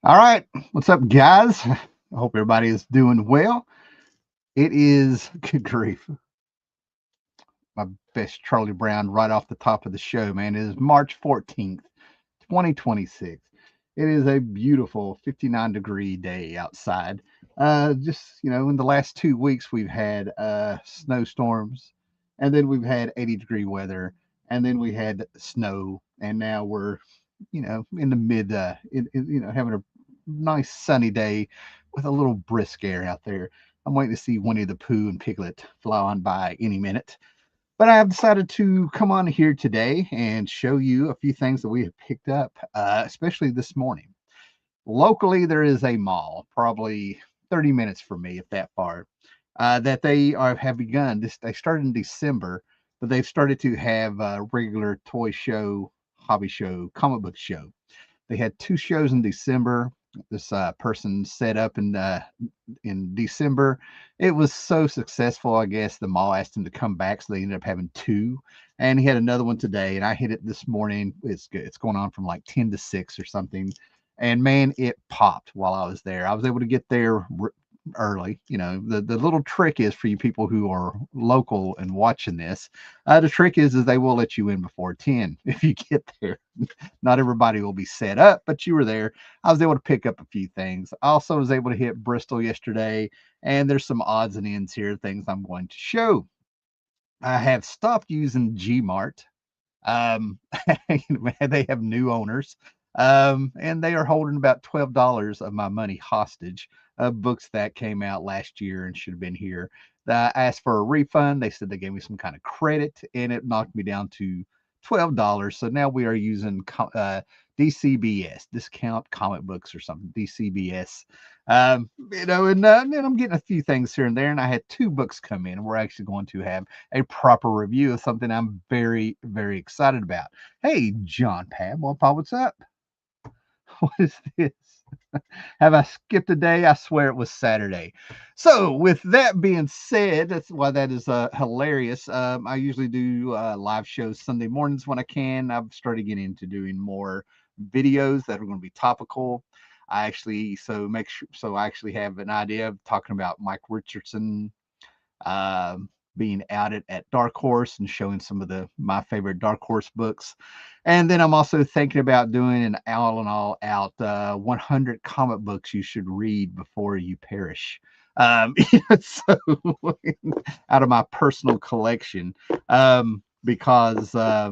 All right, what's up, guys? I hope everybody is doing well. It is good grief, my best Charlie Brown right off the top of the show, man. It is March 14th, 2026. It is a beautiful 59-degree day outside. Just in the last 2 weeks we've had snowstorms, and then we've had 80-degree weather, and then we had snow, and now we're in the mid, having a nice sunny day with a little brisk air out there. I'm waiting to see Winnie the Pooh and Piglet fly on by any minute. But I have decided to come on here today and show you a few things that we have picked up, especially this morning. Locally, there is a mall, probably 30 minutes from me, if that far, that have begun. They started in December, but they've started to have a regular toy show, hobby show, comic book show. They had two shows in December. This person set up in December. It was so successful, I guess the mall asked him to come back, so they ended up having two. And he had another one today, and I hit it this morning. It's good. It's going on from like 10 to 6 or something. And man, it popped while I was there. I was able to get there early. The little trick is for you people who are local and watching this. The trick is they will let you in before 10 if you get there. Not everybody will be set up, but you were there. I was able to pick up a few things. I also was able to hit Bristol yesterday, and there's some odds and ends here, things I'm going to show. I have stopped using Gmart. Um, they have new owners, and they are holding about $12 of my money hostage of books that came out last year and should have been here. I asked for a refund. They said they gave me some kind of credit, and it knocked me down to $12. So now we are using DCBS, Discount Comic Books or something, DCBS. And I'm getting a few things here and there, and I had two books come in, and we're actually going to have a proper review of something I'm very, very excited about. Hey, John Pab, what's up? What is this? Have I skipped a day? I swear it was Saturday. So, with that being said, that's why that is hilarious. I usually do live shows Sunday mornings when I can. I've started getting into doing more videos that are going to be topical. I actually have an idea of talking about Mike Richardson, being outed at Dark Horse and showing some of the my favorite Dark Horse books. And then I'm also thinking about doing an all out 100 comic books you should read before you perish. So out of my personal collection, because I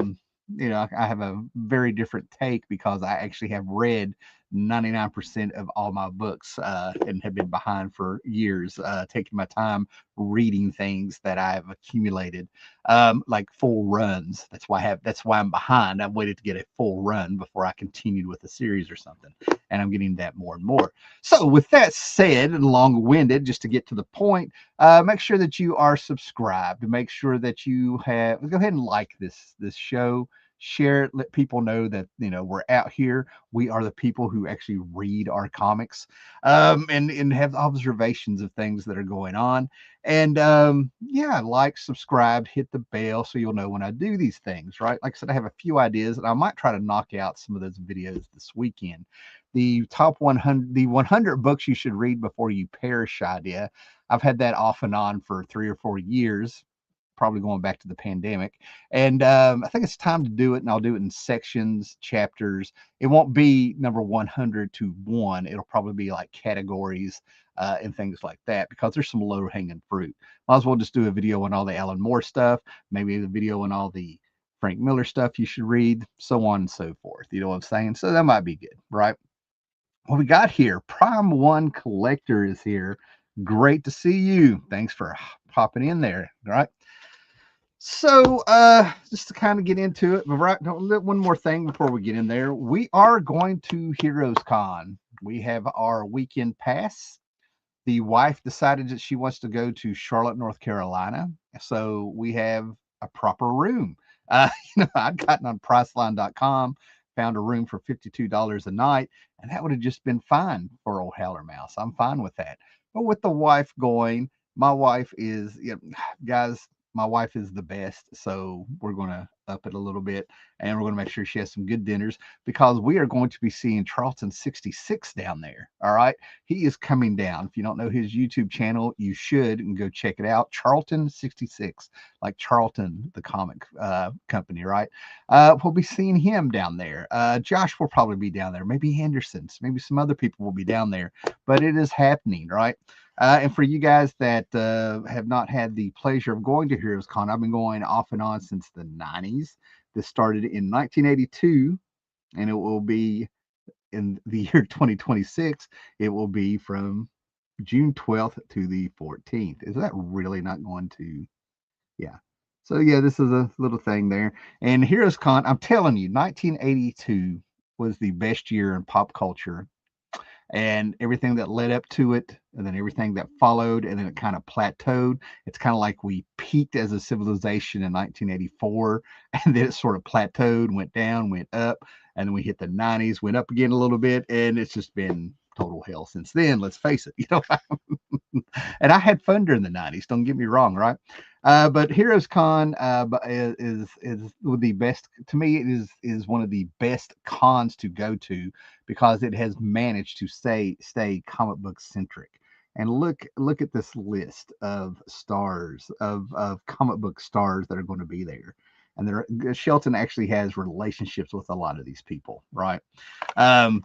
have a very different take because I actually have read 99% of all my books and have been behind for years, taking my time reading things that I've accumulated, like full runs. That's why I'm behind. I've waited to get a full run before I continued with a series or something, and I'm getting that more and more. So, with that said, and long-winded, just to get to the point, make sure that you are subscribed. Make sure that you have go ahead and like this show. Share it, let people know that we're out here. We are the people who actually read our comics, and have observations of things that are going on. And yeah, like, subscribe, hit the bell so you'll know when I do these things, right? Like I said, I have a few ideas, and I might try to knock out some of those videos this weekend. The top 100, the 100 books you should read before you perish idea. I've had that off and on for 3 or 4 years, probably going back to the pandemic. And I think it's time to do it, and I'll do it in sections, chapters. It won't be number 100 to 1. It'll probably be like categories and things like that, because there's some low hanging fruit. Might as well just do a video on all the Alan Moore stuff, maybe the video on all the Frank Miller stuff you should read, so on and so forth. You know what I'm saying? So that might be good, right? What we got here, Prime One Collector is here. Great to see you. Thanks for popping in there. All right. So, just to kind of get into it, but right, one more thing before we get in there. We are going to Heroes Con. We have our weekend pass. The wife decided that she wants to go to Charlotte, North Carolina. So we have a proper room. I'd gotten on Priceline.com, found a room for $52 a night, and that would have just been fine for old Howler Mouse. I'm fine with that. But with the wife going, my wife is, guys, my wife is the best. So we're going to up it a little bit, and we're going to make sure she has some good dinners because we are going to be seeing Charlton 66 down there. All right, he is coming down. If you don't know his YouTube channel, you should and go check it out. Charlton 66, like Charlton the comic company, right? We'll be seeing him down there. Josh will probably be down there. Maybe Anderson's. Maybe some other people will be down there. But it is happening, right? And for you guys that have not had the pleasure of going to Heroes Con, I've been going off and on since the 90s. This started in 1982, and it will be in the year 2026. It will be from June 12th to the 14th. Is that really not going to? Yeah. So yeah, this is a little thing there. And Heroes Con, I'm telling you, 1982 was the best year in pop culture, and everything that led up to it, and then everything that followed, and then it kind of plateaued. It's kind of like we peaked as a civilization in 1984, and then it sort of plateaued, went down, went up, and then we hit the 90s, went up again a little bit, and it's just been total hell since then. Let's face it, and I had fun during the 90s. Don't get me wrong, right? But Heroes Con is the best to me. It is one of the best cons to go to because it has managed to stay comic book centric. And look at this list of stars of comic book stars that are going to be there. And Shelton actually has relationships with a lot of these people, right? I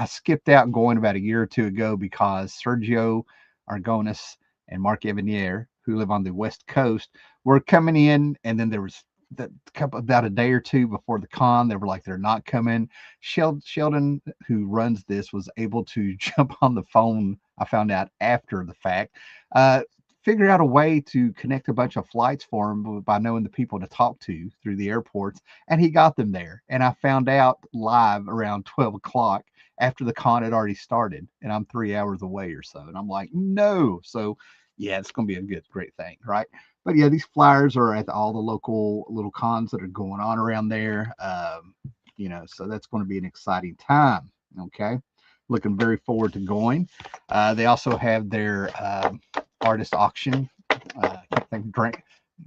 skipped out going about a year or two ago because Sergio Argonis and Mark Evanier, who live on the West Coast, were coming in, and then there was that couple about a day or two before the con, they were like they're not coming. Sheldon, who runs this, was able to jump on the phone. I found out after the fact. Figure out a way to connect a bunch of flights for him by knowing the people to talk to through the airports, and he got them there. And I found out live around 12 o'clock after the con had already started, and I'm 3 hours away or so. And I'm like, no. So yeah, it's going to be a great thing, right? But yeah, these flyers are at all the local little cons that are going on around there. So that's going to be an exciting time. Okay, looking very forward to going. They also have their artist auction. I think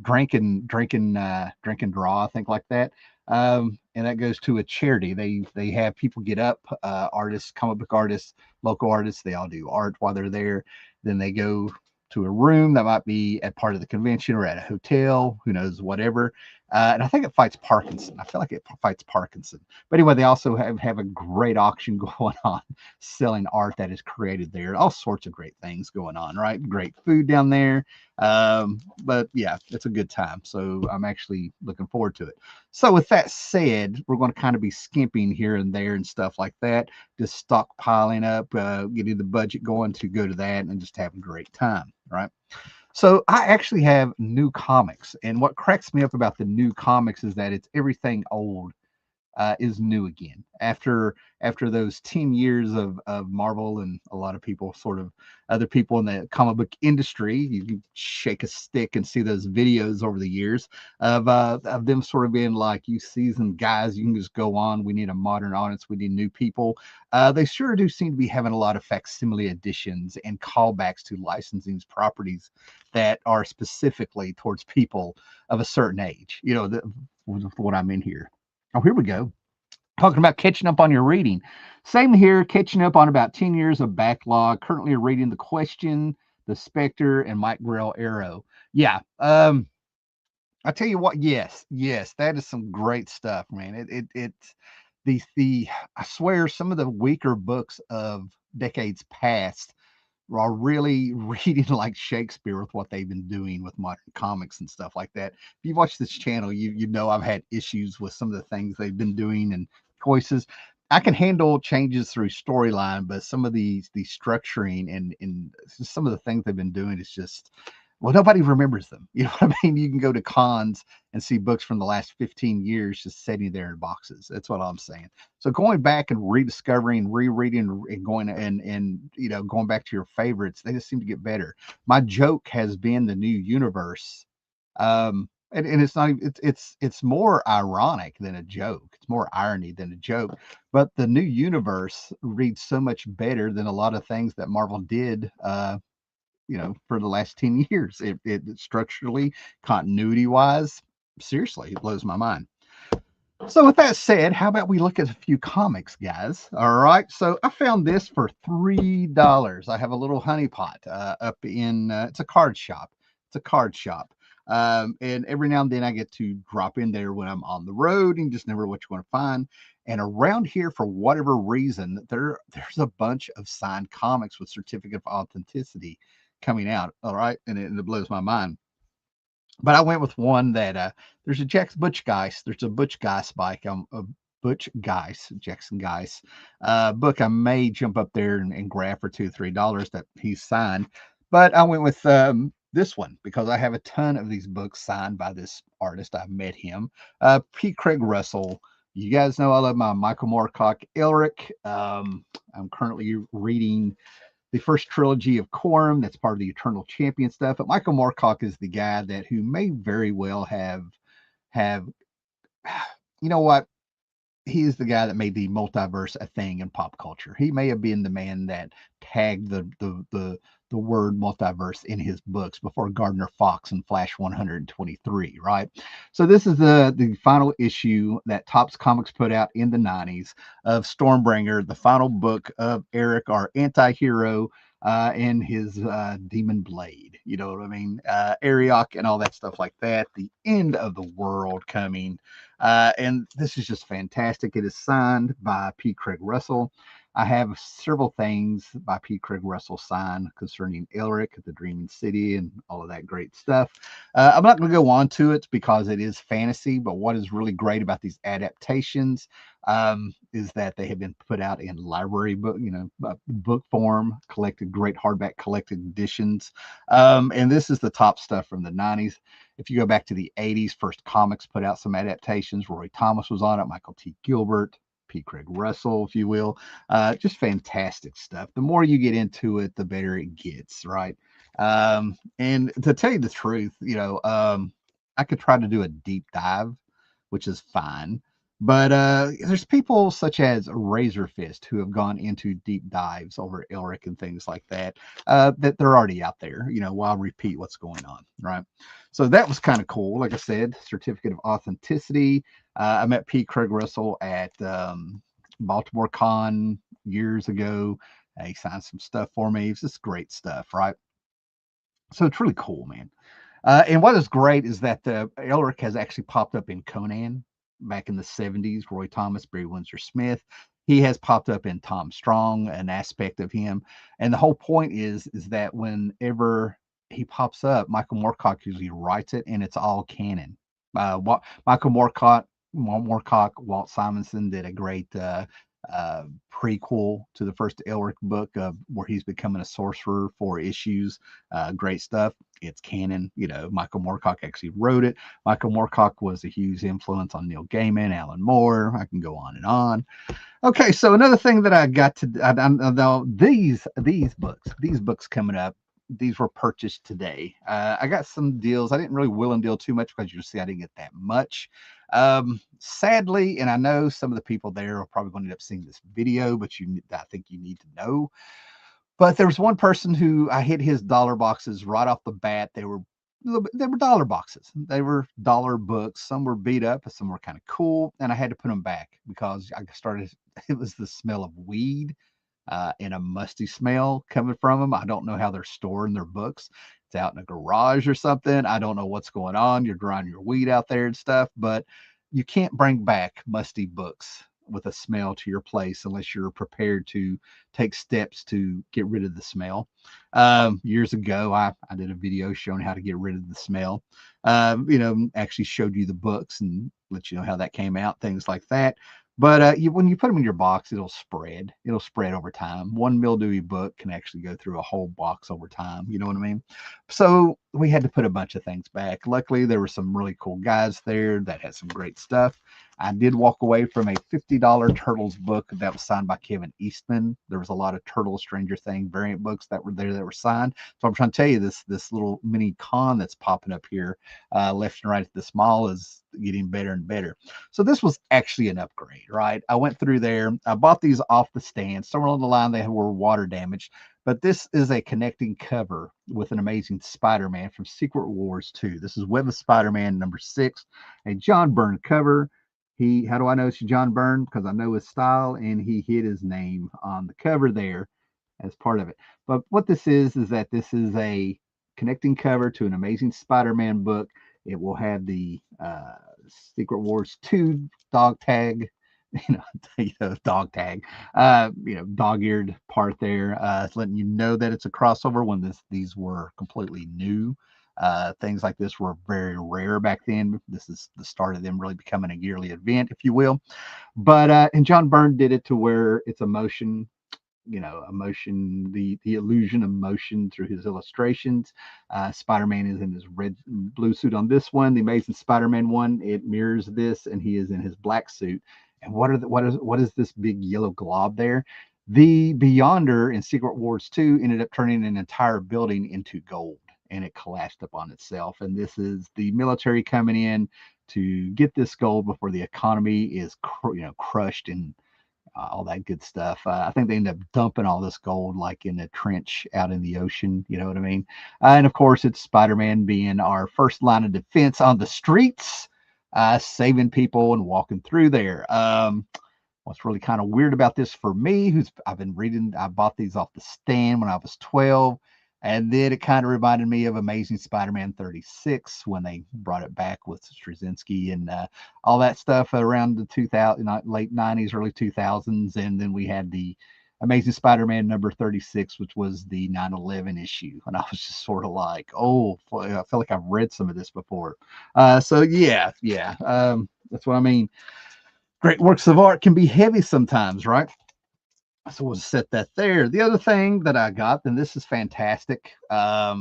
drink and draw, I think, like that. And that goes to a charity. They have people get up, artists, comic book artists, local artists. They all do art while they're there. Then they go to a room that might be at part of the convention or at a hotel, who knows, whatever. And I think it fights Parkinson. I feel like it fights Parkinson. But anyway, they also have a great auction going on, selling art that is created there. All sorts of great things going on, right? Great food down there. But yeah, it's a good time. So I'm actually looking forward to it. So with that said, we're going to kind of be skimping here and there and stuff like that, just stockpiling up, getting the budget going to go to that and just have a great time, right? So I actually have new comics, and what cracks me up about the new comics is that it's everything old is new again after those 10 years of Marvel, and a lot of people, sort of other people in the comic book industry, you can shake a stick and see those videos over the years of them sort of being like, you seasoned guys, you can just go on, we need a modern audience, we need new people. They sure do seem to be having a lot of facsimile editions and callbacks to licensing properties that are specifically towards people of a certain age, what I'm in here. Oh, here we go. Talking about catching up on your reading. Same here, catching up on about 10 years of backlog. Currently reading The Question, The Spectre, and Mike Grell Arrow. Yeah. I tell you what, yes, that is some great stuff, man. It's I swear some of the weaker books of decades past are really reading like Shakespeare with what they've been doing with modern comics and stuff like that. If you watch this channel, you know I've had issues with some of the things they've been doing and choices. I can handle changes through storyline, but some of the structuring and some of the things they've been doing is just, well, nobody remembers them. You know what I mean? You can go to cons and see books from the last 15 years just sitting there in boxes. That's what I'm saying. So going back and rediscovering, rereading, and going back to your favorites, they just seem to get better. My joke has been the new universe. And it's not, it's more ironic than a joke. It's more irony than a joke. But the new universe reads so much better than a lot of things that Marvel did for the last 10 years. It structurally, continuity wise, Seriously, it blows my mind. So with that said, how about we look at a few comics, guys? All right. So I found this for $3. I have a little honeypot up in. It's a card shop. It's a card shop. And every now and then I get to drop in there when I'm on the road and just never what you want to find. And around here, for whatever reason, there's a bunch of signed comics with certificate of authenticity coming out. All right, and it blows my mind. But I went with one that there's a there's a Butch Geist bike. A Butch Geist, Jackson Geist book. I may jump up there and grab for $2 or $3 that he's signed. But I went with this one because I have a ton of these books signed by this artist. I met him, P. Craig Russell. You guys know I love my Michael Moorcock Elric. I'm currently reading the first trilogy of Quorum. That's part of the Eternal Champion stuff. But Michael Moorcock is the guy that who may very well have you know what? He is the guy that made the multiverse a thing in pop culture. He may have been the man that tagged the word multiverse in his books before Gardner Fox and Flash 123, right? So this is the final issue that Topps Comics put out in the 90s of Stormbringer, the final book of Eric, our anti-hero, and his demon blade. You know what I mean? Ariok and all that stuff like that. The end of the world coming. And this is just fantastic. It is signed by P. Craig Russell. I have several things by P. Craig Russell signed concerning Elric, the Dreaming City, and all of that great stuff. I'm not going to go on to it because it is fantasy, but what is really great about these adaptations is that they have been put out in library book, book form, collected great hardback collected editions. And this is the top stuff from the 90s. If you go back to the 80s, First Comics put out some adaptations. Roy Thomas was on it, Michael T. Gilbert, P. Craig Russell, if you will. Just fantastic stuff. The more you get into it, the better it gets, right? And to tell you the truth, I could try to do a deep dive, which is fine. But there's people such as Razor Fist who have gone into deep dives over Elric and things like that, that they're already out there, while repeat what's going on, right? So that was kind of cool. Like I said, certificate of authenticity. I met P. Craig Russell at Baltimore Con years ago. He signed some stuff for me. It's just great stuff, right? So it's really cool, man. And what is great is that Elric has actually popped up in Conan back in the 70s. Roy Thomas, Barry Windsor Smith. He has popped up in Tom Strong, an aspect of him. And the whole point is that whenever he pops up, Michael Moorcock usually writes it, and it's all canon. Michael Moorcock, Walt Simonson did a great prequel to the first Elric book where he's becoming a sorcerer for issues. Great stuff. It's canon. Michael Moorcock actually wrote it. Michael Moorcock was a huge influence on Neil Gaiman, Alan Moore. I can go on and on. Okay, so another thing that I got to know these books coming up. These were purchased today. I got some deals. I didn't really will and deal too much because you'll see I didn't get that much. Sadly, and I know some of the people there are probably going to end up seeing this video, but I think you need to know. But there was one person who I hit his dollar boxes right off the bat. They were dollar boxes. They were dollar books. Some were beat up, some were kind of cool, and I had to put them back because I started. It was the smell of weed and a musty smell coming from them. I don't know how they're storing their books. It's out in a garage or something. I don't know what's going on. You're drying your weed out there and stuff, but you can't bring back musty books with a smell to your place unless you're prepared to take steps to get rid of the smell. Years ago, I did a video showing how to get rid of the smell. Actually showed you the books and let you know how that came out, things like that. But when you put them in your box, it'll spread. It'll spread over time. One mildewy book can actually go through a whole box over time. You know what I mean? So we had to put a bunch of things back. Luckily, there were some really cool guys there that had some great stuff. I did walk away from a $50 Turtles book that was signed by Kevin Eastman. There was a lot of Turtles, Stranger Thing variant books that were there that were signed. So I'm trying to tell you, this little mini con that's popping up here left and right at this mall is getting better and better. So this was actually an upgrade, right? I went through there. I bought these off the stand. Somewhere along the line, they were water damaged. But this is a connecting cover with an Amazing Spider-Man from Secret Wars 2. This is Web of Spider-Man #6, a John Byrne cover. How do I know it's John Byrne? Because I know his style, and he hid his name on the cover there as part of it. But what this is that this is a connecting cover to an Amazing Spider-Man book. It will have the Secret Wars 2 dog tag, dog tag, dog-eared part there. It's letting you know that it's a crossover when these were completely new. Things like this were very rare back then. This is the start of them really becoming a yearly event, if you will. But and John Byrne did it to where it's emotion, the illusion of motion through his illustrations. Spider-Man is in his red blue suit on this one. The Amazing Spider-Man one, it mirrors this, and he is in his black suit. And what is this big yellow glob there? The Beyonder in Secret Wars 2 ended up turning an entire building into gold, and it collapsed upon itself. And this is the military coming in to get this gold before the economy is crushed and all that good stuff. I think they end up dumping all this gold like in a trench out in the ocean. You know what I mean? And of course, it's Spider-Man being our first line of defense on the streets, saving people and walking through there. What's really kind of weird about this for me, I've been reading, I bought these off the stand when I was 12. And then it kind of reminded me of Amazing Spider-Man 36 when they brought it back with Straczynski and all that stuff around the 2000, late 90s, early 2000s. And then we had the Amazing Spider-Man #36, which was the 9/11 issue. And I was just sort of like, oh, I feel like I've read some of this before. So yeah. That's what I mean. Great works of art can be heavy sometimes, right? So we'll set that there. The other thing that I got, and this is fantastic. I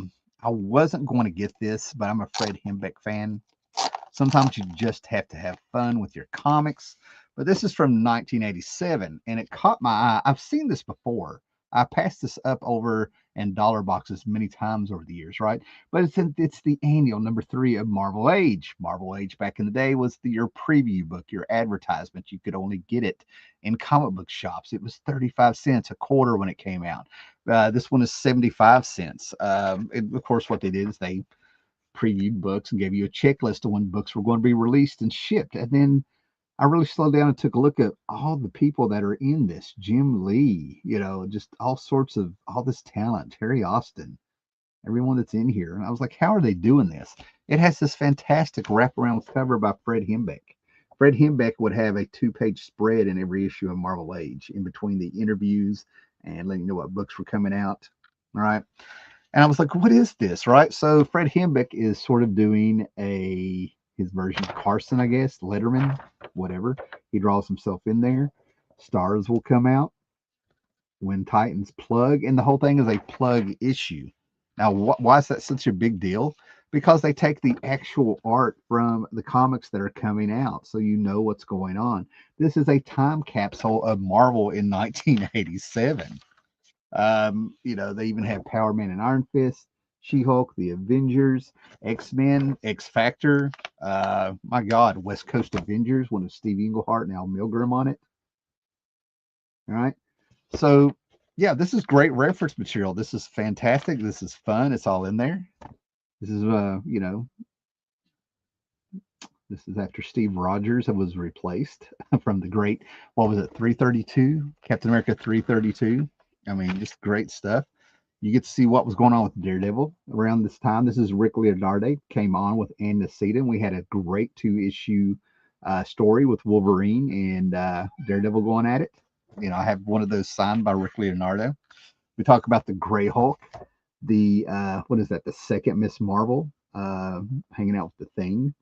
wasn't going to get this, but I'm a Fred Hembeck fan. Sometimes you just have to have fun with your comics. But this is from 1987, and it caught my eye. I've seen this before. I passed this up over in dollar boxes many times over the years, right? But it's the annual #3 of Marvel Age. Marvel Age back in the day was your preview book, your advertisement. You could only get it in comic book shops. It was 35 cents a quarter when it came out. This one is 75 cents. Of course, what they did is they previewed books and gave you a checklist of when books were going to be released and shipped. And then I really slowed down and took a look at all the people that are in this. Jim Lee, just all this talent. Terry Austin, everyone that's in here. And I was like, how are they doing this? It has this fantastic wraparound cover by Fred Hembeck. Fred Hembeck would have a 2-page spread in every issue of Marvel Age in between the interviews and letting you know what books were coming out. All right. And I was like, what is this? Right. So Fred Hembeck is sort of doing his version of Carson, I guess, Letterman, whatever. He draws himself in there. Stars will come out when Titans plug, and the whole thing is a plug issue. Now, why is that such a big deal? Because they take the actual art from the comics that are coming out, so you know what's going on. This is a time capsule of Marvel in 1987. They even have Power Man and Iron Fist, She-Hulk, the Avengers, X-Men, X-Factor, my God, West Coast Avengers, one of Steve Englehart and Al Milgrom on it. All right. So, yeah, this is great reference material. This is fantastic. This is fun. It's all in there. This is, this is after Steve Rogers was replaced from the great, 332? Captain America 332. I mean, just great stuff. You get to see what was going on with Daredevil around this time. This is Rick Leonardi, came on with Ann Nocita. We had a great 2-issue story with Wolverine and Daredevil going at it. I have one of those signed by Rick Leonardo. We talk about the Gray Hulk, the what is that? The second Miss Marvel, hanging out with the Thing.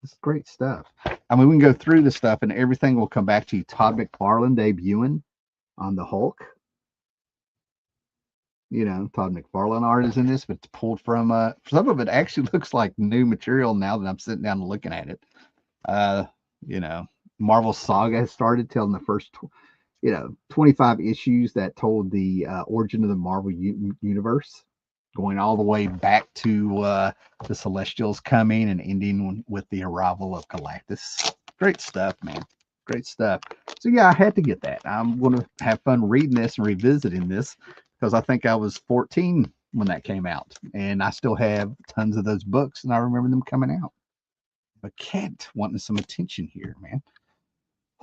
It's great stuff. I mean, we can go through this stuff, and everything will come back to you. Todd McFarlane debuting on the Hulk. Todd McFarlane art is in this, but it's pulled from some of it actually looks like new material now that I'm sitting down and looking at it. Marvel Saga has started, telling the first 25 issues that told the origin of the Marvel universe, going all the way back to the Celestials coming and ending with the arrival of Galactus. Great stuff, man. Great stuff. So yeah, I had to get that. I'm going to have fun reading this and revisiting this. because I think I was 14 when that came out, and I still have tons of those books, and I remember them coming out. But cat wanting some attention here, man.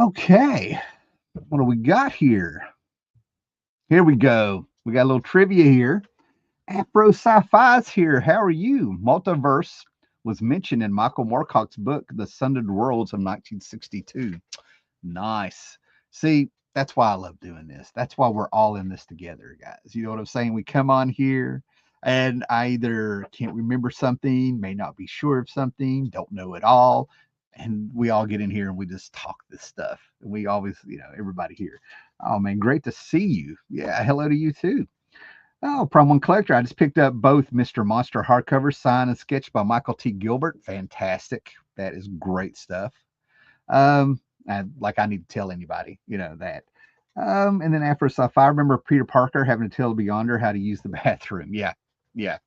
Okay, what do we got here? Here we go. We got a little trivia here. Afro Sci-Fi's here. How are you? Multiverse was mentioned in Michael Moorcock's book, The Sundered Worlds of 1962. Nice. See, that's why I love doing this. That's why we're all in this together, guys. You know what I'm saying? We come on here and I either can't remember something, may not be sure of something, don't know it all. And we all get in here and we just talk this stuff. And we always, everybody here. Oh, man, great to see you. Yeah, hello to you too. Oh, Prom One Collector. I just picked up both Mr. Monster hardcovers, signed and sketched by Michael T. Gilbert. Fantastic. That is great stuff. And like I need to tell anybody, that. And then after Sci-Fi, I remember Peter Parker having to tell the Beyonder how to use the bathroom. Yeah, yeah.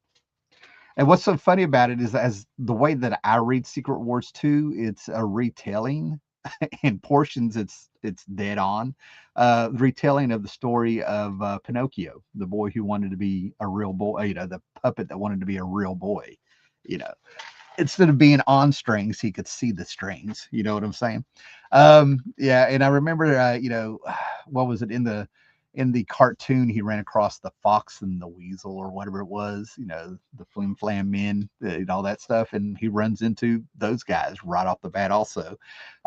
And what's so funny about it is, as the way that I read Secret Wars 2, it's a retelling. In portions, it's dead on. Retelling of the story of Pinocchio, the boy who wanted to be a real boy, the puppet that wanted to be a real boy. You know, instead of being on strings, he could see the strings. You know what I'm saying? Yeah, and I remember, what was it in the cartoon? He ran across the fox and the weasel, or whatever it was. The Flim Flam Men, and all that stuff, and he runs into those guys right off the bat. Also,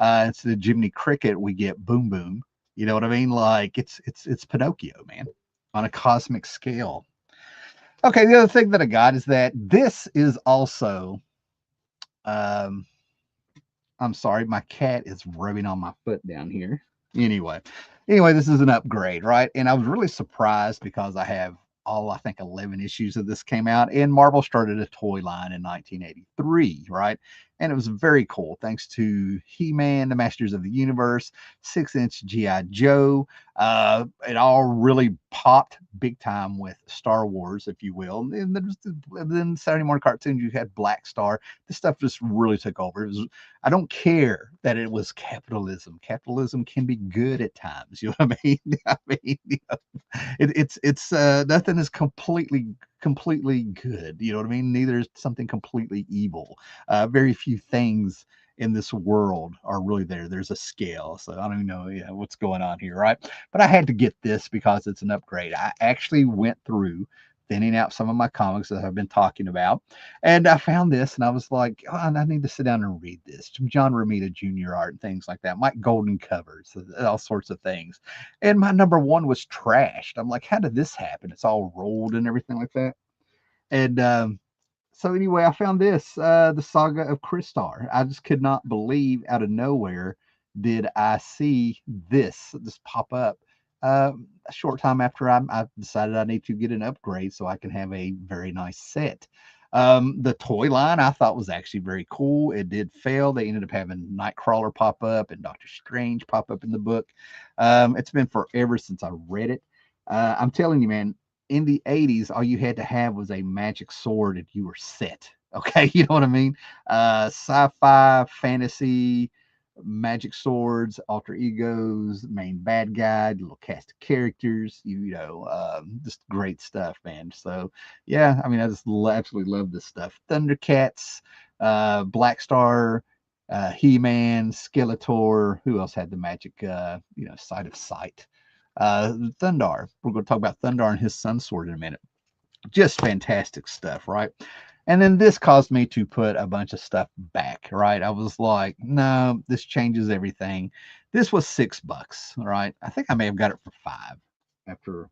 instead of Jiminy Cricket, we get Boom Boom. You know what I mean? Like it's Pinocchio, man, on a cosmic scale. Okay, the other thing that I got is that this is also um, I'm sorry, my cat is rubbing on my foot down here. Anyway, this is an upgrade, right? And I was really surprised because I have I think 11 issues of this came out, and Marvel started a toy line in 1983, right? And it was very cool, thanks to He-Man, the Masters of the Universe, 6-inch G.I. Joe. It all really popped big time with Star Wars, if you will. And then Saturday morning cartoons, you had Black Star. This stuff just really took over. I don't care that it was capitalism. Capitalism can be good at times. You know what I mean? I mean, it's nothing is completely good. You know what I mean? Neither is something completely evil. Very few things in this world are really there. There's a scale. So I don't even know what's going on here, right? But I had to get this because it's an upgrade. I actually went through thinning out some of my comics that I've been talking about, and I found this, and I was like, oh, I need to sit down and read this. John Romita Jr. art and things like that. Mike Golden covers, all sorts of things. And my number one was trashed. I'm like, how did this happen? It's all rolled and everything like that. And so anyway, I found this, the Saga of Crystar. I just could not believe, out of nowhere did I see this just pop up. A short time after I decided I need to get an upgrade so I can have a very nice set. The toy line I thought was actually very cool. It did fail. They ended up having Nightcrawler pop up and Doctor Strange pop up in the book. It's been forever since I read it. I'm telling you, man, in the 80s, all you had to have was a magic sword and you were set. Okay, you know what I mean? Sci-fi, fantasy, magic swords, alter egos, main bad guy, little cast of characters, just great stuff, man. So yeah, I mean, I just absolutely love this stuff. Thundercats, Black Star, He-Man, Skeletor. Who else had the magic, sight of sight? Thundarr. We're going to talk about Thundarr and his sun sword in a minute. Just fantastic stuff, right? And then this caused me to put a bunch of stuff back, right? I was like, no, this changes everything. This was $6, right? I think I may have got it for 5 after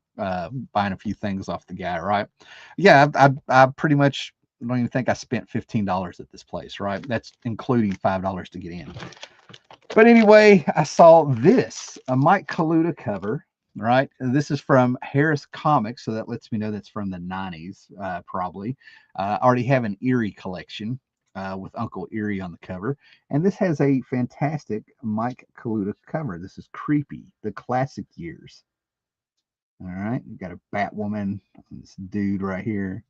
buying a few things off the guy, right? Yeah, I pretty much don't even think I spent $15 at this place, right? That's including $5 to get in. But anyway, I saw this, a Mike Kaluta cover, right? This is from Harris Comics, so that lets me know that's from the 90s, probably. I already have an Eerie collection with Uncle Eerie on the cover. And this has a fantastic Mike Kaluta cover. This is Creepy, the classic years. All right, you got a Batwoman, this dude right here.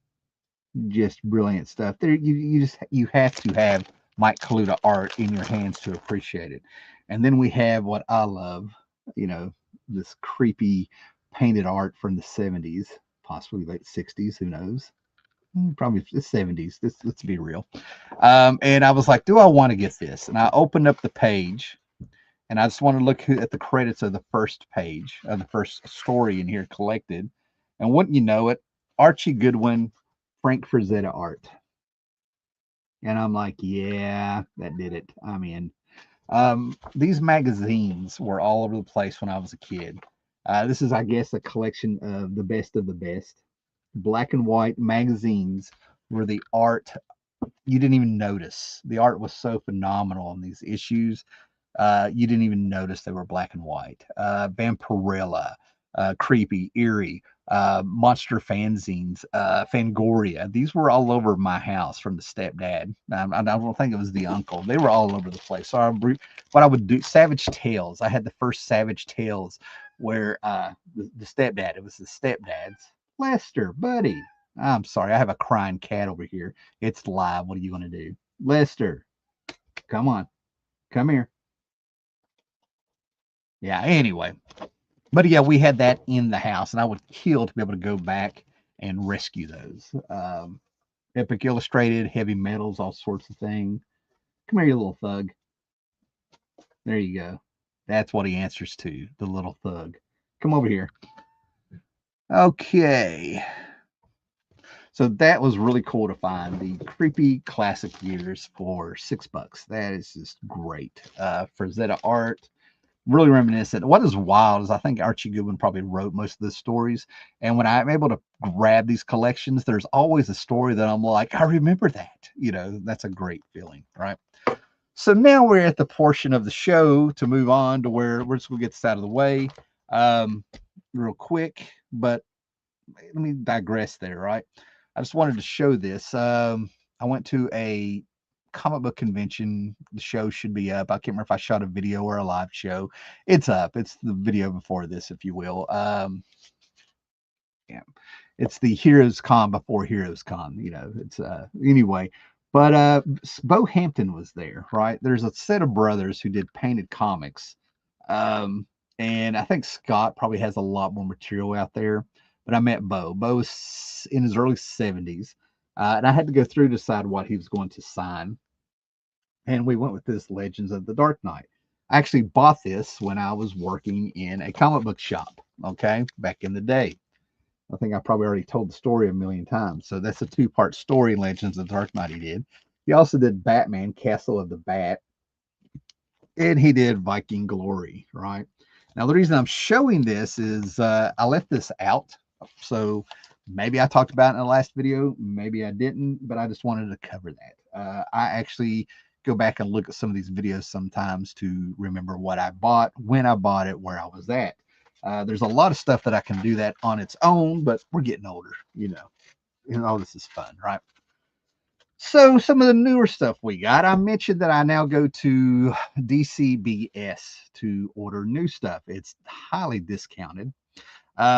Just brilliant stuff. There, you have to have Mike Kaluta art in your hands to appreciate it. And then we have what I love, this creepy painted art from the 70s. possibly late 60s, who knows? Probably the 70s. Let's be real. And I was like, do I want to get this? And I opened up the page, and I just want to look at the credits of the first page of the first story in here collected. And wouldn't you know it, Archie Goodwin, Frank Frazetta art. And I'm like, yeah, that did it. I'm in. These magazines were all over the place when I was a kid. This is, I guess, a collection of the best. Black and white magazines where the art, you didn't even notice. The art was so phenomenal in these issues. You didn't even notice they were black and white. Vampirella, Creepy, Eerie, Monster Fanzines, Fangoria. These were all over my house from the stepdad. I don't think it was the uncle. They were all over the place. So what I would do, Savage Tales. I had the first Savage Tales where the stepdad, it was the stepdad's. Lester, buddy. I'm sorry. I have a crying cat over here. It's live. What are you going to do? Lester, come on. Come here. Yeah, anyway. But yeah, we had that in the house, and I would kill to be able to go back and rescue those. Epic Illustrated, Heavy Metals, all sorts of things. Come here, you little thug. There you go. That's what he answers to, the little thug. Come over here. Okay. So that was really cool to find the creepy classic years for $6. That is just great. Frazetta art, really reminiscent. What is wild is I think Archie Goodwin probably wrote most of the stories. And when I'm able to grab these collections, there's always a story that I'm like, I remember that. You know, that's a great feeling, right? So now we're at the portion of the show to move on to where we're just going to get this out of the way real quick. But let me digress there, right? I just wanted to show this. I went to a comic book convention. The show should be up. I can't remember if I shot a video or a live show. It's up. It's the video before this, if you will. Yeah, it's the Heroes Con before Heroes Con. You know, it's anyway. But Bo Hampton was there, right? There's a set of brothers who did painted comics. And I think Scott probably has a lot more material out there. But I met Bo. Bo was in his early 70s. And I had to go through to decide what he was going to sign. And we went with this Legends of the Dark Knight. I actually bought this when I was working in a comic book shop, okay, back in the day. I think I probably already told the story a million times. So that's a two-part story, Legends of the Dark Knight he did. He also did Batman, Castle of the Bat, and he did Viking Glory, right? Now, the reason I'm showing this is I left this out. So maybe I talked about it in the last video, maybe I didn't, but I just wanted to cover that. I actually go back and look at some of these videos sometimes to remember what I bought, when I bought it, where I was at. There's a lot of stuff that I can do that on its own, but we're getting older, you know, and all this is fun, right? So some of the newer stuff we got, I mentioned that I now go to DCBS to order new stuff. It's highly discounted.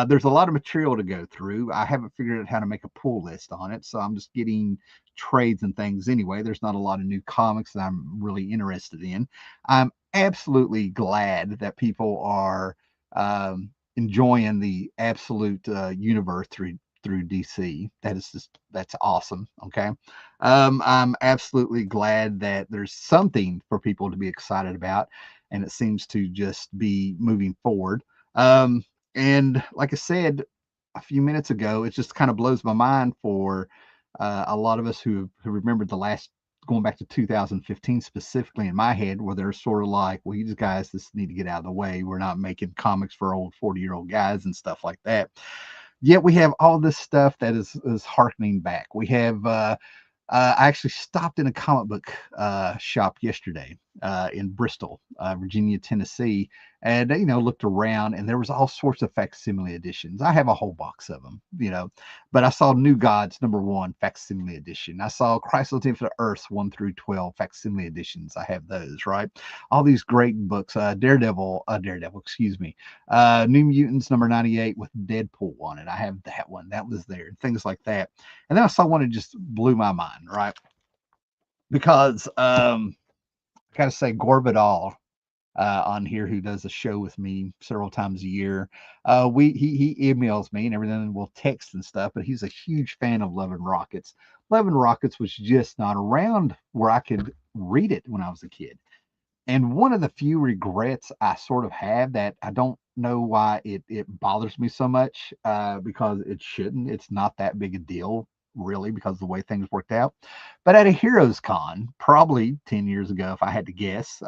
There's a lot of material to go through. I haven't figured out how to make a pull list on it, so I'm just getting trades and things anyway. There's not a lot of new comics that I'm really interested in. I'm absolutely glad that people are enjoying the absolute universe through DC. That's awesome. Okay. I'm absolutely glad that there's something for people to be excited about, and it seems to just be moving forward. And like I said a few minutes ago, it just kind of blows my mind for a lot of us who remembered the last, going back to 2015 specifically in my head, where they're sort of like, well, you guys just need to get out of the way. We're not making comics for old 40-year-old guys and stuff like that. Yet we have all this stuff that is harkening back. We have I actually stopped in a comic book shop yesterday in Bristol, Virginia, Tennessee, and looked around, and there was all sorts of facsimile editions. I have a whole box of them, but I saw New Gods #1 facsimile edition. I saw Crisis on Infinite Earths 1 through 12 facsimile editions. I have those, right? All these great books. Daredevil, excuse me. New Mutants #98 with Deadpool on it. I have that one. That was there. Things like that. And then I saw one that just blew my mind, right? Because I gotta say, Gore Vidal, on here who does a show with me several times a year. He emails me and everything. We'll text and stuff, but he's a huge fan of Love and Rockets. Love and Rockets was just not around where I could read it when I was a kid. And one of the few regrets I sort of have, that I don't know why it bothers me so much, because it shouldn't. It's not that big a deal, really, because of the way things worked out. But at a Heroes Con, probably 10 years ago, if I had to guess,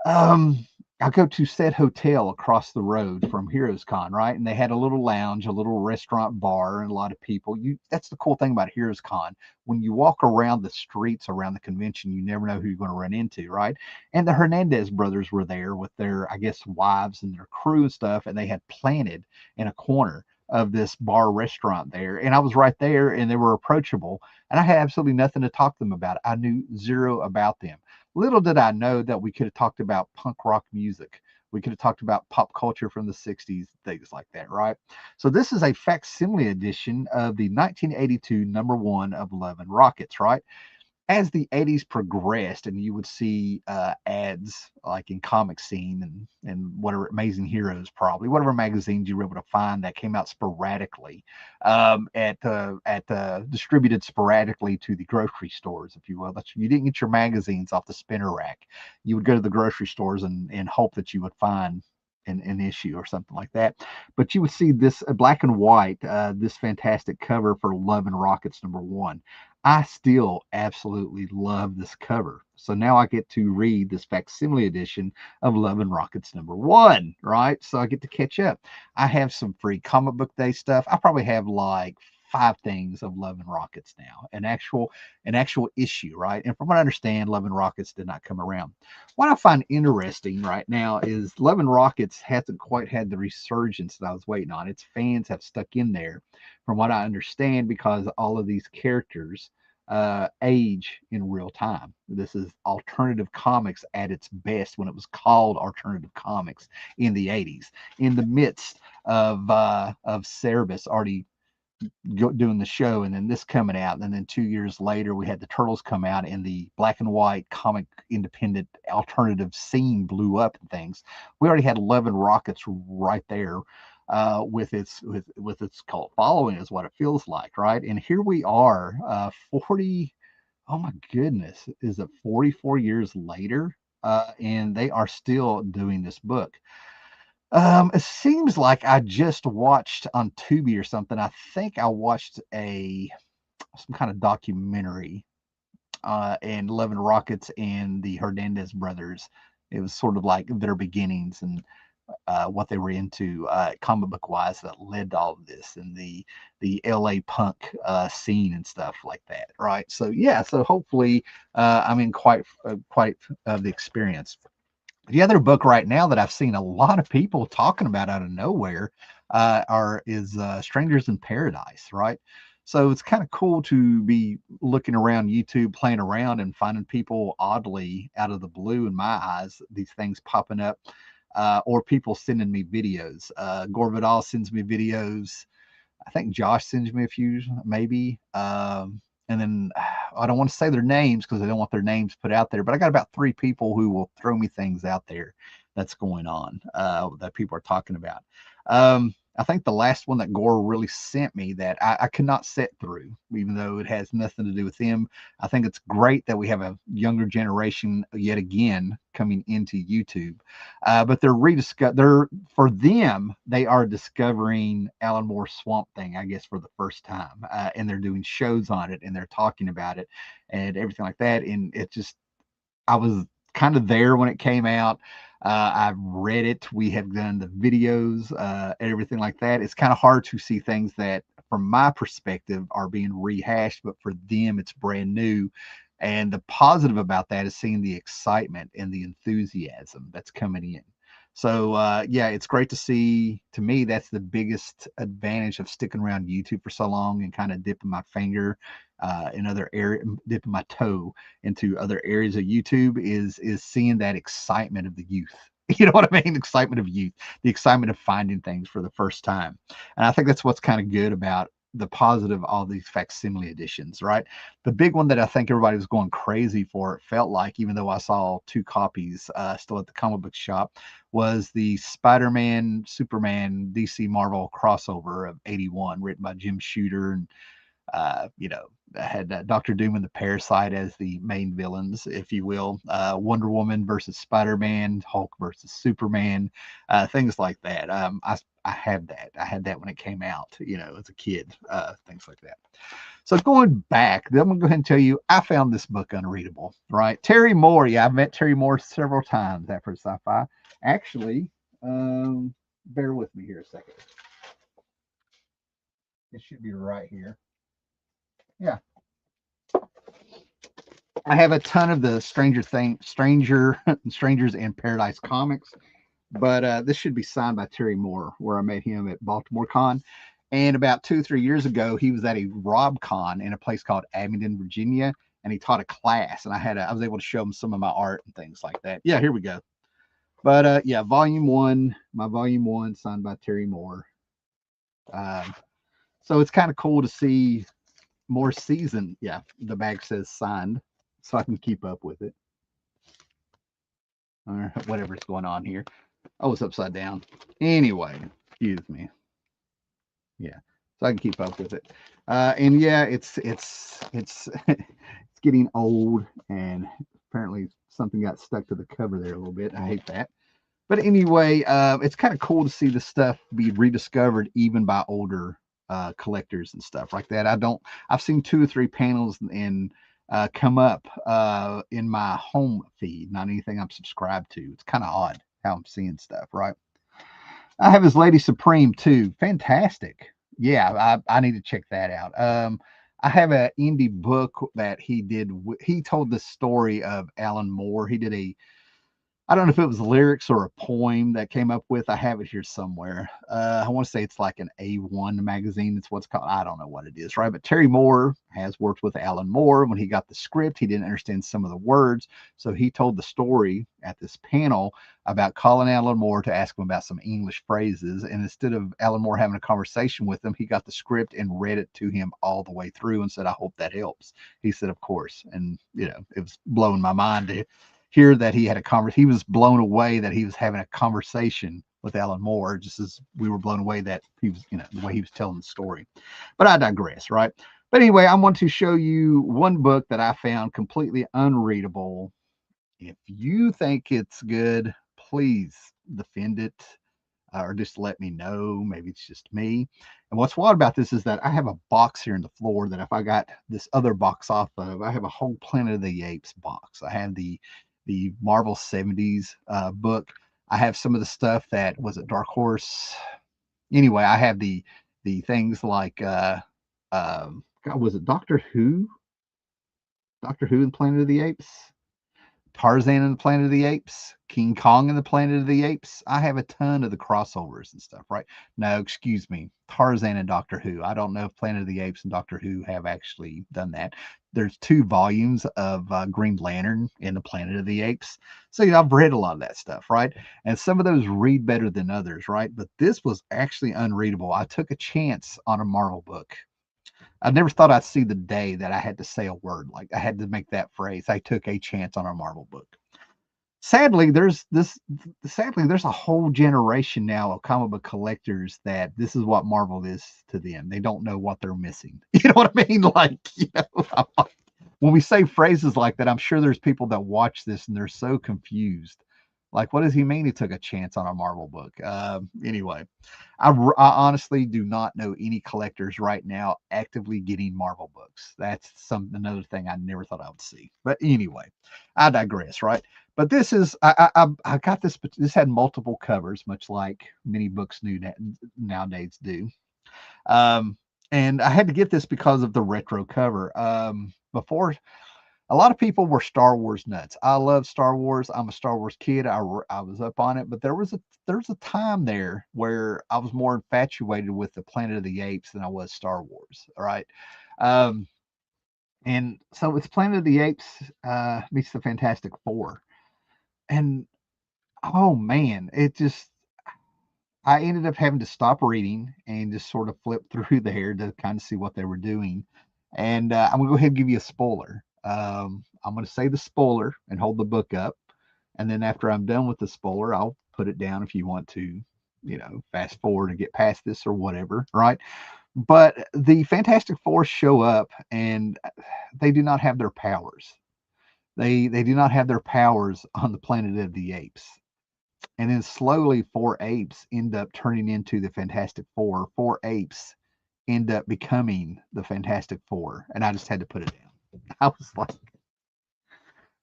um, I go to said hotel across the road from Heroes Con, right? And they had a little lounge, a little restaurant bar, and a lot of people. That's the cool thing about Heroes Con. When you walk around the streets around the convention, you never know who you're going to run into, right? And the Hernandez brothers were there with their, I guess, wives and their crew and stuff, and they had planted in a corner of this bar restaurant there. And I was right there, and they were approachable, and I had absolutely nothing to talk to them about. I knew zero about them. Little did I know that we could have talked about punk rock music. We could have talked about pop culture from the 60s, things like that, right? So this is a facsimile edition of the 1982 #1 of Love and Rockets, right? As the 80s progressed, and you would see ads like in Comic Scene and whatever, Amazing Heroes, probably whatever magazines you were able to find that came out sporadically, distributed sporadically to the grocery stores, if you will. You didn't get your magazines off the spinner rack. You would go to the grocery stores and hope that you would find an issue or something like that. But you would see this black and white, this fantastic cover for Love and Rockets #1. I still absolutely love this cover. So now I get to read this facsimile edition of Love and Rockets #1, right? So I get to catch up. I have some free comic book day stuff. I probably have like 5 things of Love and Rockets now, an actual issue, right? And from what I understand, Love and Rockets did not come around. What I find interesting right now is Love and Rockets hasn't quite had the resurgence that I was waiting on. Its fans have stuck in there, from what I understand, because all of these characters age in real time. This is alternative comics at its best when it was called alternative comics in the 80s, in the midst of Cerebus already doing the show, and then this coming out, and then 2 years later we had the Turtles come out, and the black and white comic independent alternative scene blew up and things. We already had Love and Rockets right there, with its cult following, is what it feels like, right? And here we are, 40, oh my goodness, is it 44 years later, and they are still doing this book. It seems like I just watched on Tubi or something. I think I watched some kind of documentary, and Love and Rockets and the Hernandez brothers. It was sort of like their beginnings and what they were into, comic book wise, that led to all of this, and the LA punk scene and stuff like that, right? So yeah, so hopefully I'm in quite the experience. The other book right now that I've seen a lot of people talking about out of nowhere is Strangers in Paradise, right? So it's kind of cool to be looking around YouTube, playing around, and finding people oddly out of the blue, in my eyes, these things popping up, or people sending me videos. Gore Vidal sends me videos. I think Josh sends me a few, maybe. And then I don't want to say their names because I don't want their names put out there, but I got about 3 people who will throw me things out there that's going on, that people are talking about. I think the last one that Gore really sent me that I could not sit through, even though it has nothing to do with him. I think it's great that we have a younger generation yet again coming into YouTube, but for them, they are discovering Alan Moore's Swamp Thing, I guess, for the first time, and they're doing shows on it, and they're talking about it and everything like that. And it just, I was kind of there when it came out. I've read it. We have done the videos, everything like that. It's kind of hard to see things that, from my perspective, are being rehashed, but for them, it's brand new. And the positive about that is seeing the excitement and the enthusiasm that's coming in. So yeah, it's great to see. To me, that's the biggest advantage of sticking around YouTube for so long and kind of dipping my finger in other area, dipping my toe into other areas of YouTube, is seeing that excitement of the youth. You know what I mean? Excitement of youth, the excitement of finding things for the first time. And I think that's what's kind of good about the positive, all these facsimile editions, right? The big one that I think everybody was going crazy for, it felt like, even though I saw two copies still at the comic book shop, was the Spider-Man, Superman, DC Marvel crossover of '81, written by Jim Shooter and you know, had Doctor Doom and the Parasite as the main villains, if you will. Wonder Woman versus Spider-Man, Hulk versus Superman, things like that. I had that. I had that when it came out, you know, as a kid, things like that. So going back, then I'm gonna go ahead and tell you, I found this book unreadable. Right, Terry Moore. Yeah, I've met Terry Moore several times after sci-fi. Actually, bear with me here a second. It should be right here. Yeah, I have a ton of the Strangers in Paradise comics, but this should be signed by Terry Moore, where I met him at Baltimore Con. And about 2 or 3 years ago, he was at a Rob Con in a place called Abingdon, Virginia, and he taught a class, and I was able to show him some of my art and things like that. Yeah, here we go. But yeah, volume one, my volume one, signed by Terry Moore. Um, so it's kind of cool to see more season. Yeah, the bag says signed, so I can keep up with it, or whatever's going on here. Oh, it's upside down. Anyway, excuse me. Yeah, so I can keep up with it. And yeah, it's it's getting old, and apparently something got stuck to the cover there a little bit. I hate that. But anyway, it's kind of cool to see the stuff be rediscovered even by older collectors and stuff like that. I've seen 2 or 3 panels and come up in my home feed, not anything I'm subscribed to. It's kind of odd how I'm seeing stuff, right? I have his Lady Supreme too. Fantastic. Yeah, I need to check that out. I have an indie book that he did. He told the story of Alan Moore. He did a, I don't know if it was lyrics or a poem that came up with. I have it here somewhere. I want to say it's like an A1 magazine. It's what's called. I don't know what it is, right? But Terry Moore has worked with Alan Moore. When he got the script, he didn't understand some of the words. So he told the story at this panel about calling Alan Moore to ask him about some English phrases. And instead of Alan Moore having a conversation with him, he got the script and read it to him all the way through and said, I hope that helps. He said, of course. And, you know, it was blowing my mind to hear that he had a conversation. He was blown away that he was having a conversation with Alan Moore, just as we were blown away that he was, you know, the way he was telling the story. But I digress, right? But anyway, I want to show you one book that I found completely unreadable. If you think it's good, please defend it, or just let me know. Maybe it's just me. And what's wild about this is that I have a box here in the floor that if I got this other box off of, I have a whole Planet of the Apes box. I have the Marvel 70s book. I have some of the stuff that was at Dark Horse. Anyway, I have the things like God, was it Doctor Who and Planet of the Apes? Tarzan and the Planet of the Apes, King Kong and the Planet of the Apes. I have a ton of the crossovers and stuff, right? No, excuse me, Tarzan and Doctor Who. I don't know if Planet of the Apes and Doctor Who have actually done that. There's 2 volumes of Green Lantern in the Planet of the Apes. So yeah, I've read a lot of that stuff, right? And some of those read better than others, right? But this was actually unreadable. I took a chance on a Marvel book. I never thought I'd see the day that I had to say a word. Like I had to make that phrase. I took a chance on a Marvel book. Sadly, there's a whole generation now of comic book collectors that this is what Marvel is to them. They don't know what they're missing. You know what I mean? Like, you know, when we say phrases like that, I'm sure there's people that watch this and they're so confused. Like, what does he mean he took a chance on a Marvel book? Anyway, I honestly do not know any collectors right now actively getting Marvel books. That's another thing I never thought I would see. But anyway, I digress, right? But this is I got this. This had multiple covers, much like many books nowadays do. Um, and I had to get this because of the retro cover. Before, a lot of people were Star Wars nuts. I love Star Wars. I'm a Star Wars kid. I was up on it, but there's a time there where I was more infatuated with the Planet of the Apes than I was Star Wars. All right. Um, and so it's Planet of the Apes meets the Fantastic Four. And oh man, it just I ended up having to stop reading and just sort of flip through there to kind of see what they were doing. And I'm gonna go ahead and give you a spoiler. I'm gonna say the spoiler and hold the book up, and then after I'm done with the spoiler, I'll put it down if you want to, fast forward and get past this or whatever, right? But the Fantastic Four show up, and they do not have their powers. They do not have their powers on the Planet of the Apes. And then slowly, four apes end up turning into the Fantastic Four. Four apes end up becoming the Fantastic Four, and I just had to put it down. I was like,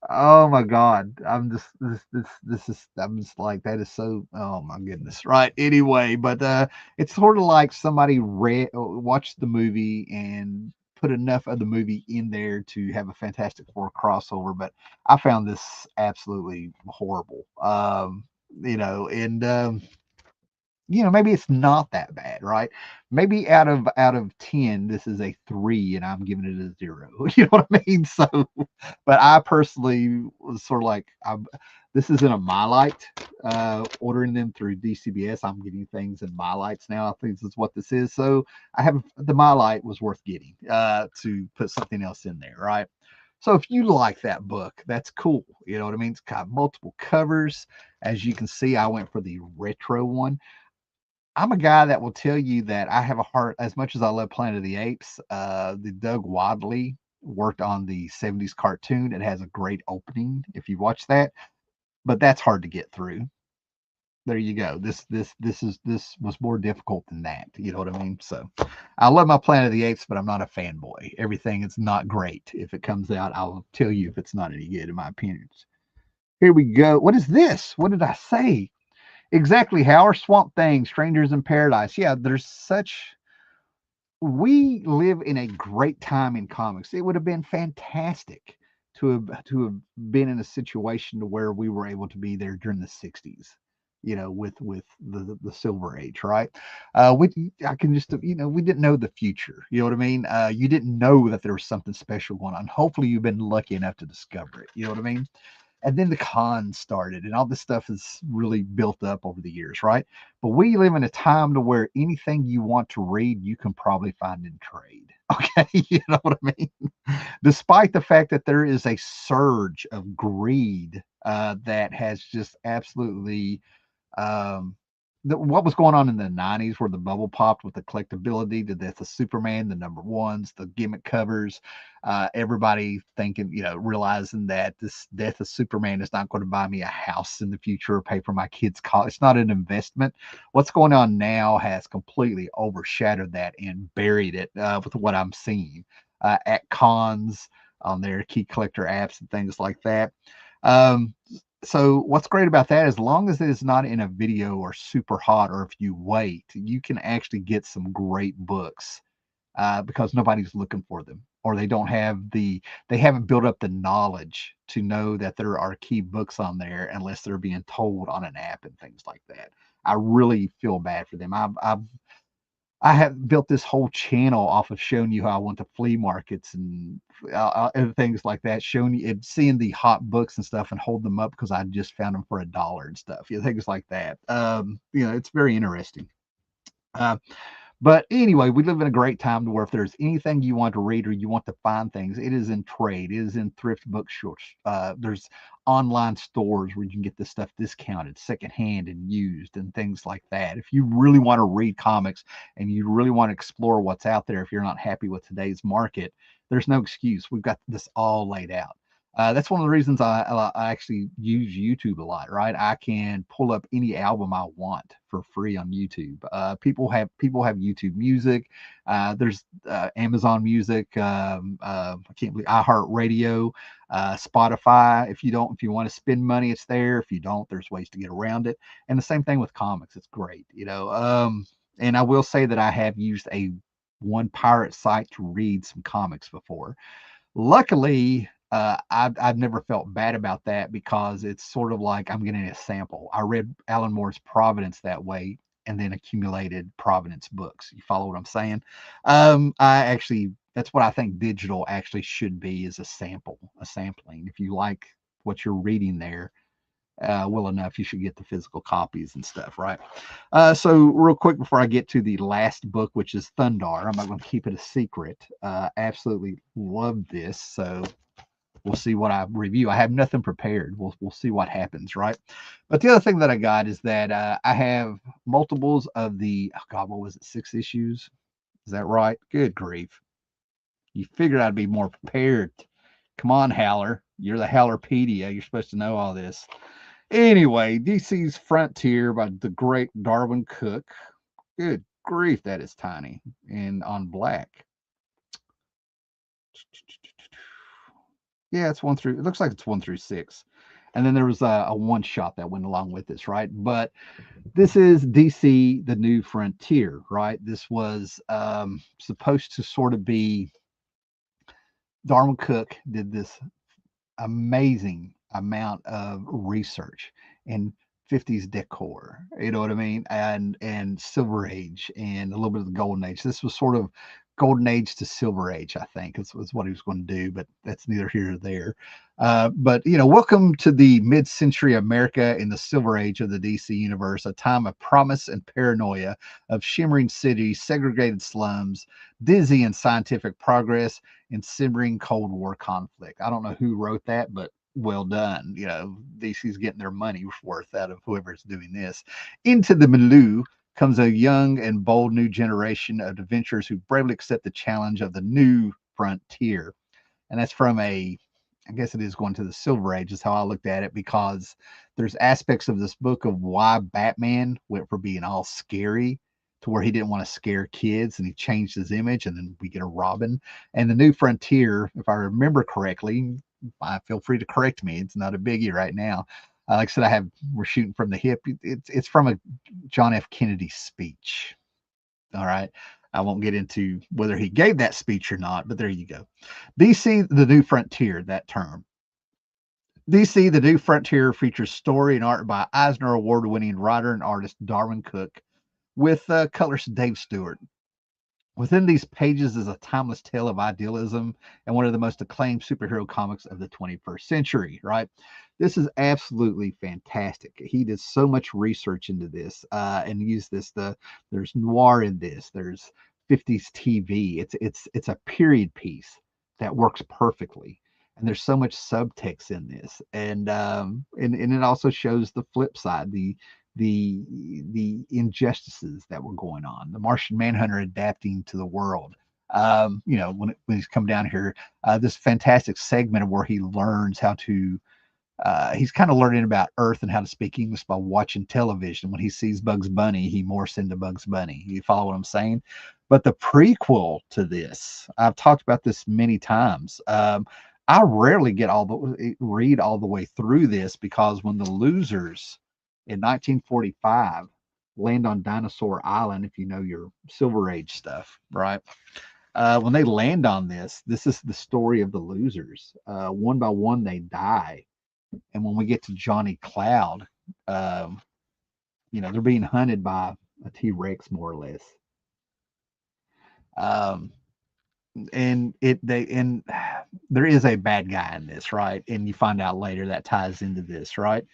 oh my god, I'm just like, that is so, oh my goodness, right? Anyway, but it's sort of like somebody watched the movie and put enough of the movie in there to have a Fantastic Four crossover, but I found this absolutely horrible. And maybe it's not that bad, right? Maybe out of 10, this is a 3, and I'm giving it a 0. You know what I mean? So, but I personally was sort of like, this isn't a My Light. Ordering them through DCBS, I'm getting things in My Lights now. I think this is what this is. So I have the My Light was worth getting to put something else in there, right? So if you like that book, that's cool. You know what I mean? It's got multiple covers. As you can see, I went for the retro one. I'm a guy that will tell you that I have a heart, as much as I love Planet of the Apes. The Doug Wadley worked on the 70s cartoon. It has a great opening if you watch that, but that's hard to get through. There you go. This was more difficult than that. You know what I mean? So I love my Planet of the Apes, but I'm not a fanboy. Everything is not great. If it comes out, I'll tell you if it's not any good, in my opinions. Here we go. What is this? What did I say? Exactly. How are Swamp Thing, Strangers in Paradise? Yeah, there's such. We live in a great time in comics. It would have been fantastic to have been in a situation to where we were able to be there during the '60s. With the Silver Age, right? We I can just we didn't know the future. You know what I mean? You didn't know that there was something special going on. Hopefully, you've been lucky enough to discover it. You know what I mean? And then the cons started and all this stuff is really built up over the years, right? But we live in a time to where anything you want to read you can probably find in trade. Okay, you know what I mean? Despite the fact that there is a surge of greed that has just absolutely um, what was going on in the '90s, where the bubble popped with the collectability, the Death of Superman, the number ones, the gimmick covers, everybody thinking, realizing that this Death of Superman is not going to buy me a house in the future or pay for my kids' college. It's not an investment. What's going on now has completely overshadowed that and buried it with what I'm seeing at cons, on their key collector apps and things like that. Um, so what's great about that, as long as it is not in a video or super hot, or if you wait, you can actually get some great books because nobody's looking for them, or they haven't built up the knowledge to know that there are key books on there unless they're being told on an app and things like that. I really feel bad for them. I have built this whole channel off of showing you how I went to flea markets and things like that, showing you and seeing the hot books and stuff and hold them up because I just found them for $1 and stuff. Things like that. It's very interesting. Uh, but anyway, we live in a great time to where if there's anything you want to read or you want to find things, it is in trade. It is in thrift bookstores. There's online stores where you can get this stuff discounted, secondhand and used and things like that. If you really want to read comics and you really want to explore what's out there, if you're not happy with today's market, there's no excuse. We've got this all laid out. That's one of the reasons I actually use YouTube a lot, right? I can pull up any album I want for free on YouTube. People have YouTube Music. There's Amazon Music. I can't believe iHeartRadio, Spotify. If you want to spend money, it's there. If you don't, there's ways to get around it. And the same thing with comics. It's great, and I will say that I have used one pirate site to read some comics before. Luckily, I've never felt bad about that because it's sort of like I'm getting a sample. I read Alan Moore's Providence that way and then accumulated Providence books. You follow what I'm saying? That's what I think digital actually should be, is a sampling. If you like what you're reading there, well enough, you should get the physical copies and stuff, right? So, real quick before I get to the last book, which is Thundarr, I'm not going to keep it a secret. Absolutely love this. So, we'll see what I review. I have nothing prepared. We'll see what happens, right? But the other thing that I got is that I have multiples of the, oh God, what was it, 6 issues? Is that right? Good grief. You figured I'd be more prepared. Come on, Howler. You're the Howlerpedia. You're supposed to know all this. Anyway, DC's Frontier by the great Darwin Cook. Good grief, that is tiny. And on black. Yeah, it's one through, it looks like it's 1 through 6. And then there was a one shot that went along with this, right? But this is DC, the New Frontier, right? This was supposed to sort of be, Darwin Cook did this amazing amount of research and 50s decor, you know what I mean, and Silver Age and a little bit of the Golden Age. This was sort of Golden Age to Silver Age, I think, is what he was going to do, but that's neither here nor there. But welcome to the mid-century America in the Silver Age of the DC universe, a time of promise and paranoia, of shimmering cities, segregated slums, dizzy and scientific progress, and simmering Cold War conflict. I don't know who wrote that, but well done. DC's getting their money worth out of whoever's doing this. Into the milieu comes a young and bold new generation of adventurers who bravely accept the challenge of the new frontier. And that's from I guess it is going to the Silver Age, is how I looked at it, because there's aspects of this book of why Batman went from being all scary to where he didn't want to scare kids and he changed his image. And then we get a Robin. And the New Frontier, if I remember correctly, feel free to correct me. It's not a biggie right now. Like I said, we're shooting from the hip. It's from a John F. Kennedy speech. All right. I won't get into whether he gave that speech or not, but there you go. DC, the New Frontier, that term. DC, the New Frontier features story and art by Eisner Award-winning writer and artist Darwin Cook, with colorist Dave Stewart. Within these pages is a timeless tale of idealism and one of the most acclaimed superhero comics of the 21st century, right? This is absolutely fantastic. He did so much research into this and used this. There's noir in this. There's 50s TV. It's a period piece that works perfectly. And there's so much subtext in this, and it also shows the flip side, the injustices that were going on. The Martian Manhunter adapting to the world. When he's come down here, this fantastic segment of where he learns how to. He's kind of learning about Earth and how to speak English by watching television. When he sees Bugs Bunny, he morphs into Bugs Bunny. You follow what I'm saying? But the prequel to this, I've talked about this many times. I rarely read all the way through this, because when the losers in 1945 land on Dinosaur Island, if you know your Silver Age stuff, right? When they land on this is the story of the losers. One by one, they die. And when we get to Johnny Cloud, they're being hunted by a T-Rex, more or less. And there is a bad guy in this, right? And you find out later that ties into this, right?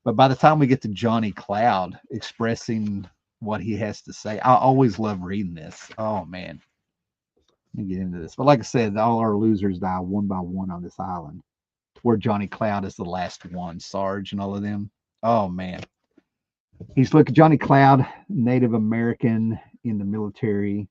But by the time we get to Johnny Cloud expressing what he has to say, I always love reading this. Oh man, let me get into this. But like I said, all our losers die one by one on this island, to where Johnny Cloud is the last one. Sarge and all of them. Oh man, he's looking Johnny Cloud, Native American in the military.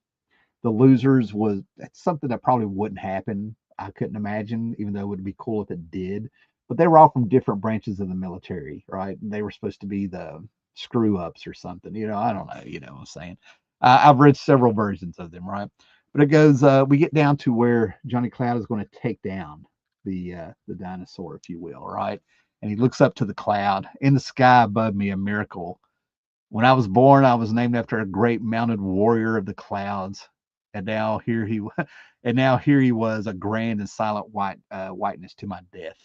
The losers was that's something that probably wouldn't happen. I couldn't imagine, even though it would be cool if it did. But they were all from different branches of the military, right? They were supposed to be the screw ups or something. I don't know. You know what I'm saying? I've read several versions of them, right? But it goes. We get down to where Johnny Cloud is going to take down the dinosaur, if you will, right? And he looks up to the cloud. In the sky above me, a miracle. When I was born, I was named after a great mounted warrior of the clouds, and now here he and now here he was, a grand and silent whiteness to my death.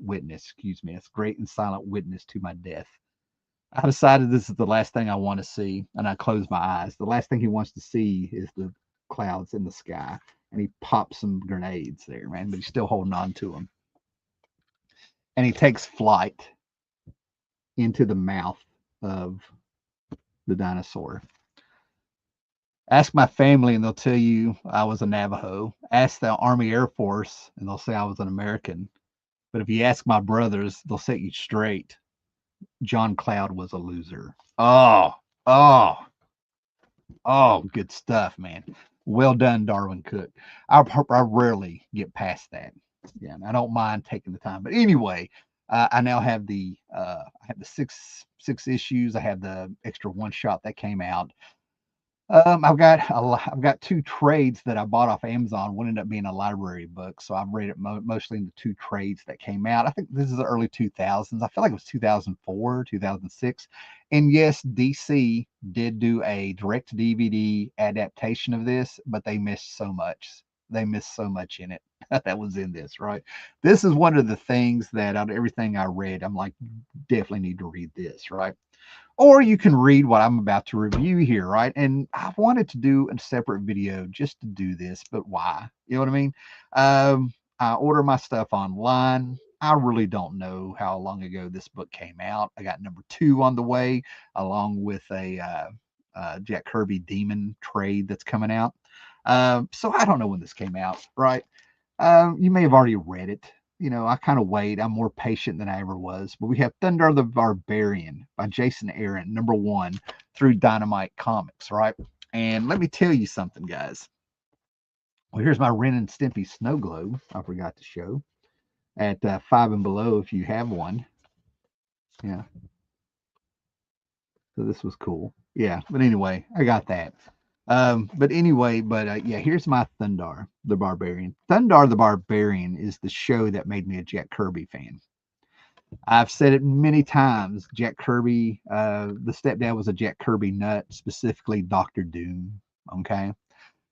Witness, excuse me, it's great and silent witness to my death. I decided this is the last thing I want to see, and I close my eyes. The last thing he wants to see is the clouds in the sky, and he pops some grenades there, man, but he's still holding on to them. And he takes flight. into the mouth of the dinosaur. Ask my family and they'll tell you I was a Navajo. Ask the Army Air Force and they'll say I was an American. But if you ask my brothers, they'll set you straight. John Cloud was a loser. Oh, oh, oh, good stuff, man. Well done, Darwin Cook. I rarely get past that. Yeah, and I don't mind taking the time. But anyway, I now have the six issues. I have the extra one shot that came out. I've got two trades that I bought off Amazon. One ended up being a library book, so I've read it mostly in the two trades that came out. I think this is the early 2000s. I feel like it was 2004, 2006. And yes, DC did do a direct DVD adaptation of this, but they missed so much. They missed so much in it that was in this, right? This is one of the things that out of everything I read, I'm like, definitely need to read this, right? Or you can read what I'm about to review here, right? And I wanted to do a separate video just to do this, but why? You know what I mean? I order my stuff online. I really don't know how long ago this book came out. I got number 2 on the way, along with a Jack Kirby Demon trade that's coming out. So I don't know when this came out, right? You may have already read it. You know, I kind of wait. I'm more patient than I ever was. But we have Thundarr the Barbarian by Jason Aaron, number 1 through Dynamite Comics, right? And let me tell you something, guys. Well, here's my Ren and Stimpy snow globe. I forgot to show at 5 and below if you have one. Yeah. So this was cool. Yeah. But anyway, I got that. Yeah, here's my Thundarr the Barbarian. Thundarr the Barbarian is the show that made me a Jack Kirby fan. I've said it many times. Jack Kirby, the stepdad was a Jack Kirby nut, specifically Doctor Doom. Okay.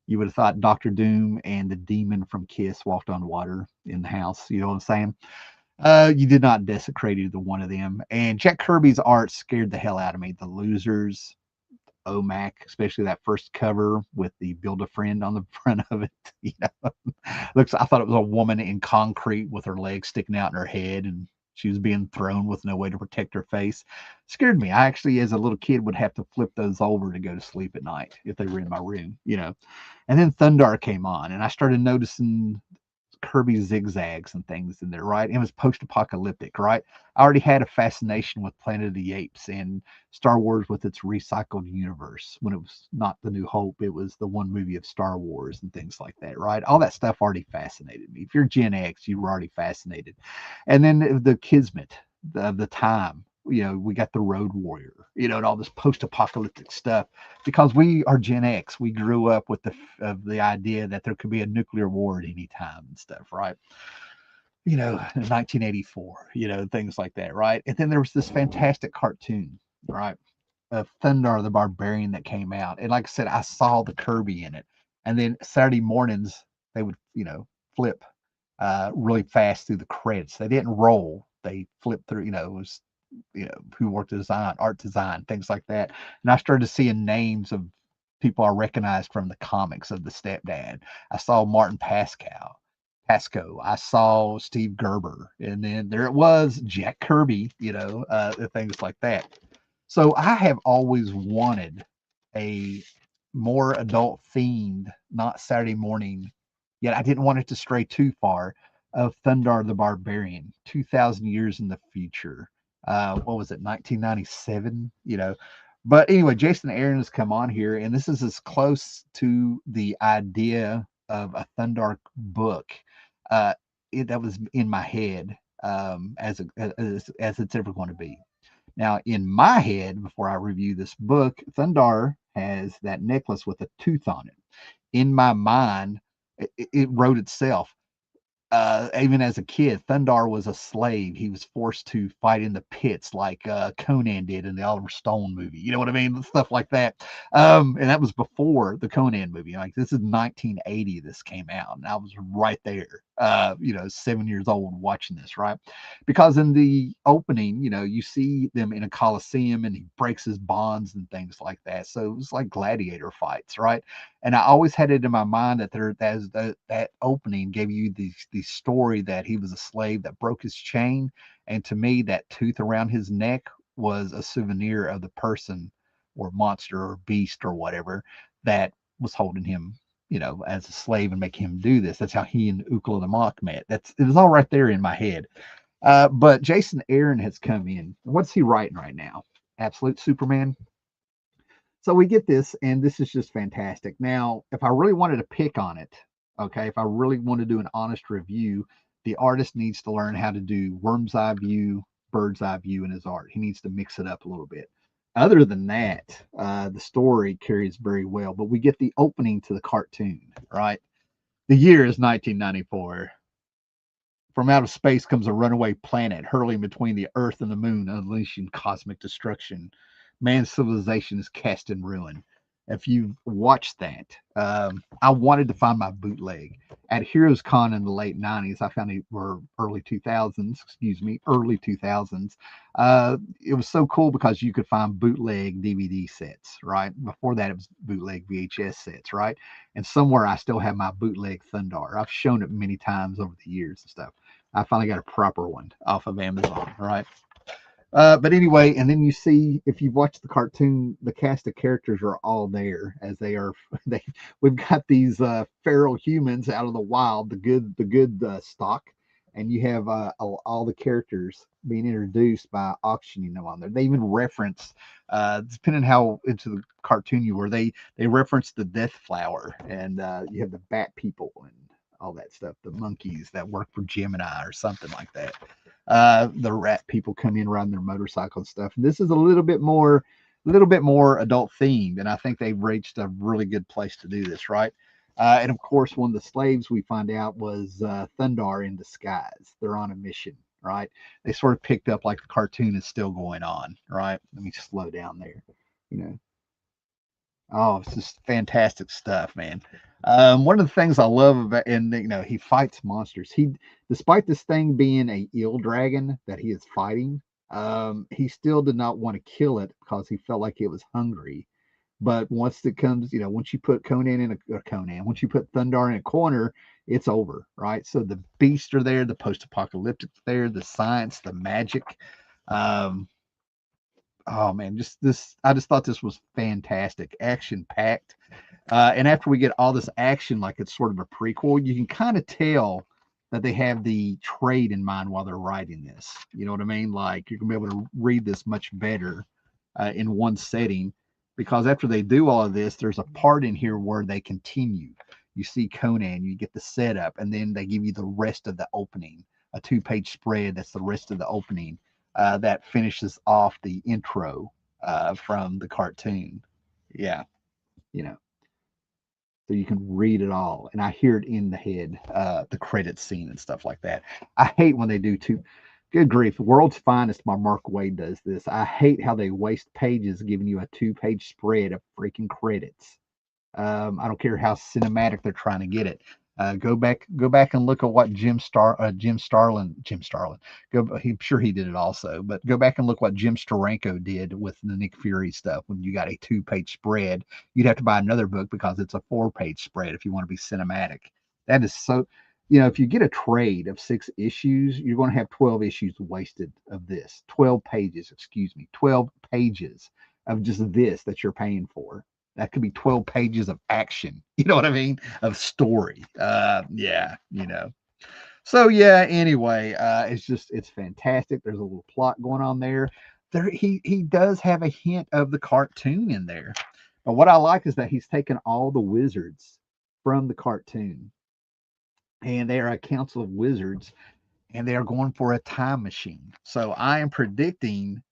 You would have thought Doctor Doom and the demon from Kiss walked on water in the house. You know what I'm saying? You did not desecrate either one of them. And Jack Kirby's art scared the hell out of me. The Losers, OMAC, especially that first cover with the Build a Friend on the front of it. You know, I thought it was a woman in concrete with her legs sticking out in her head, and she was being thrown with no way to protect her face. Scared me. I actually, as a little kid, would have to flip those over to go to sleep at night if they were in my room. You know, and then Thundarr came on, and I started noticing Kirby zigzags and things in there, right? It was post-apocalyptic, right? I already had a fascination with Planet of the Apes and Star Wars with its recycled universe. When it was not the New Hope, it was the one movie of Star Wars and things like that, right? All that stuff already fascinated me. If you're Gen X, you were already fascinated. And then the Kismet of the time, you know, we got the Road Warrior, you know, and all this post-apocalyptic stuff because we are Gen X. We grew up with the idea that there could be a nuclear war at any time and stuff, right? You know, in 1984, you know, things like that, right? And then there was this fantastic cartoon, right, of Thundarr the Barbarian that came out, and like I said, I saw the Kirby in it, and then Saturday mornings they would, you know, flip really fast through the credits. They didn't roll; they flipped through. You know, it was who worked design, art design, things like that. And I started seeing names of people I recognized from the comics of the stepdad. I saw Martin Pasco. I saw Steve Gerber, and then there it was, Jack Kirby. You know, things like that. So I have always wanted a more adult themed, not Saturday morning, yet I didn't want it to stray too far, of Thundarr the Barbarian, 2,000 years in the future. What was it, 1997? You know, but anyway, Jason Aaron has come on here, and this is as close to the idea of a Thundarr book that was in my head as it's ever going to be. Now, in my head, before I review this book, Thundarr has that necklace with a tooth on it. In my mind, it wrote itself. Even as a kid, Thundarr was a slave. He was forced to fight in the pits like Conan did in the Oliver Stone movie. You know what I mean? Stuff like that. And that was before the Conan movie. Like this is 1980. This came out, and I was right there. 7 years old watching this, right? Because in the opening, you know, you see them in a coliseum, and he breaks his bonds and things like that. So it was like gladiator fights, right? And I always had it in my mind that that opening gave you the story that he was a slave that broke his chain, and to me, that tooth around his neck was a souvenir of the person or monster or beast or whatever that was holding him, as a slave and making him do this. That's how he and Ukla the Monk met. It was all right there in my head. But Jason Aaron has come in. What's he writing right now? Absolute Superman. So we get this, and this is just fantastic. Now, if I really wanted to pick on it, okay, if I really want to do an honest review, the artist needs to learn how to do worm's eye view, bird's eye view in his art. He needs to mix it up a little bit. Other than that, the story carries very well. But we get the opening to the cartoon, right? The year is 1994. From out of space comes a runaway planet hurling between the Earth and the Moon, unleashing cosmic destruction. Man's civilization is cast in ruin. If you've watched that, I wanted to find my bootleg. At Heroes Con in the late 90s, I found it, or early 2000s, excuse me, early 2000s. It was so cool because you could find bootleg DVD sets, right? Before that, it was bootleg VHS sets, right? And somewhere I still have my bootleg Thundarr. I've shown it many times over the years and stuff. I finally got a proper one off of Amazon, right? But anyway, and then you see, if you've watched the cartoon, the cast of characters are all there as they are. We've got these feral humans out of the wild, the good stock, and you have all the characters being introduced by auctioning them on there. They even reference, depending how into the cartoon you were, they reference the Death Flower, and you have the Bat People and all that stuff, the monkeys that work for Gemini or something like that. The rat people come in riding their motorcycle and stuff. And this is a little bit more adult themed, and I think they've reached a really good place to do this, right? And of course, one of the slaves we find out was Thundarr in disguise. They're on a mission, right? They sort of picked up like the cartoon is still going on, right? Let me slow down there. You know, Oh, it's just fantastic stuff, man. One of the things I love about, and he fights monsters. Despite this thing being a eel dragon that he is fighting, he still did not want to kill it because he felt like it was hungry. But once it comes, once you put once you put Thundarr in a corner, it's over, right? So the beasts are there, the post-apocalyptic there, the science, the magic. Um, oh man, just this, I just thought this was fantastic, action packed. And after we get all this action, like it's sort of a prequel, you can kind of tell that they have the trade in mind while they're writing this. You know what I mean? Like you're gonna be able to read this much better in one setting, because after they do all of this, there's a part in here where they continue. You see Conan, you get the setup, and then they give you the rest of the opening, a two-page spread. That's the rest of the opening that finishes off the intro from the cartoon. Yeah, you know, so you can read it all, and I hear it in the head, the credit scene and stuff like that. I hate when they do two. Good grief, the world's finest by Mark Wade does this. I hate how they waste pages giving you a two-page spread of freaking credits. I don't care how cinematic they're trying to get it. Go back and look at what Jim Starlin. I'm sure he did it also, but go back and look what Jim Steranko did with the Nick Fury stuff. When you got a two-page spread, you'd have to buy another book because it's a four-page spread if you want to be cinematic. That is so. If you get a trade of 6 issues, you're going to have 12 issues wasted of this. 12 pages, excuse me, 12 pages of just this that you're paying for. That could be 12 pages of action. You know what I mean? Of story. Yeah, So yeah, anyway, it's fantastic. There's a little plot going on there. He does have a hint of the cartoon in there. But what I like is that he's taken all the wizards from the cartoon, and they are a council of wizards, and they are going for a time machine. So I am predicting,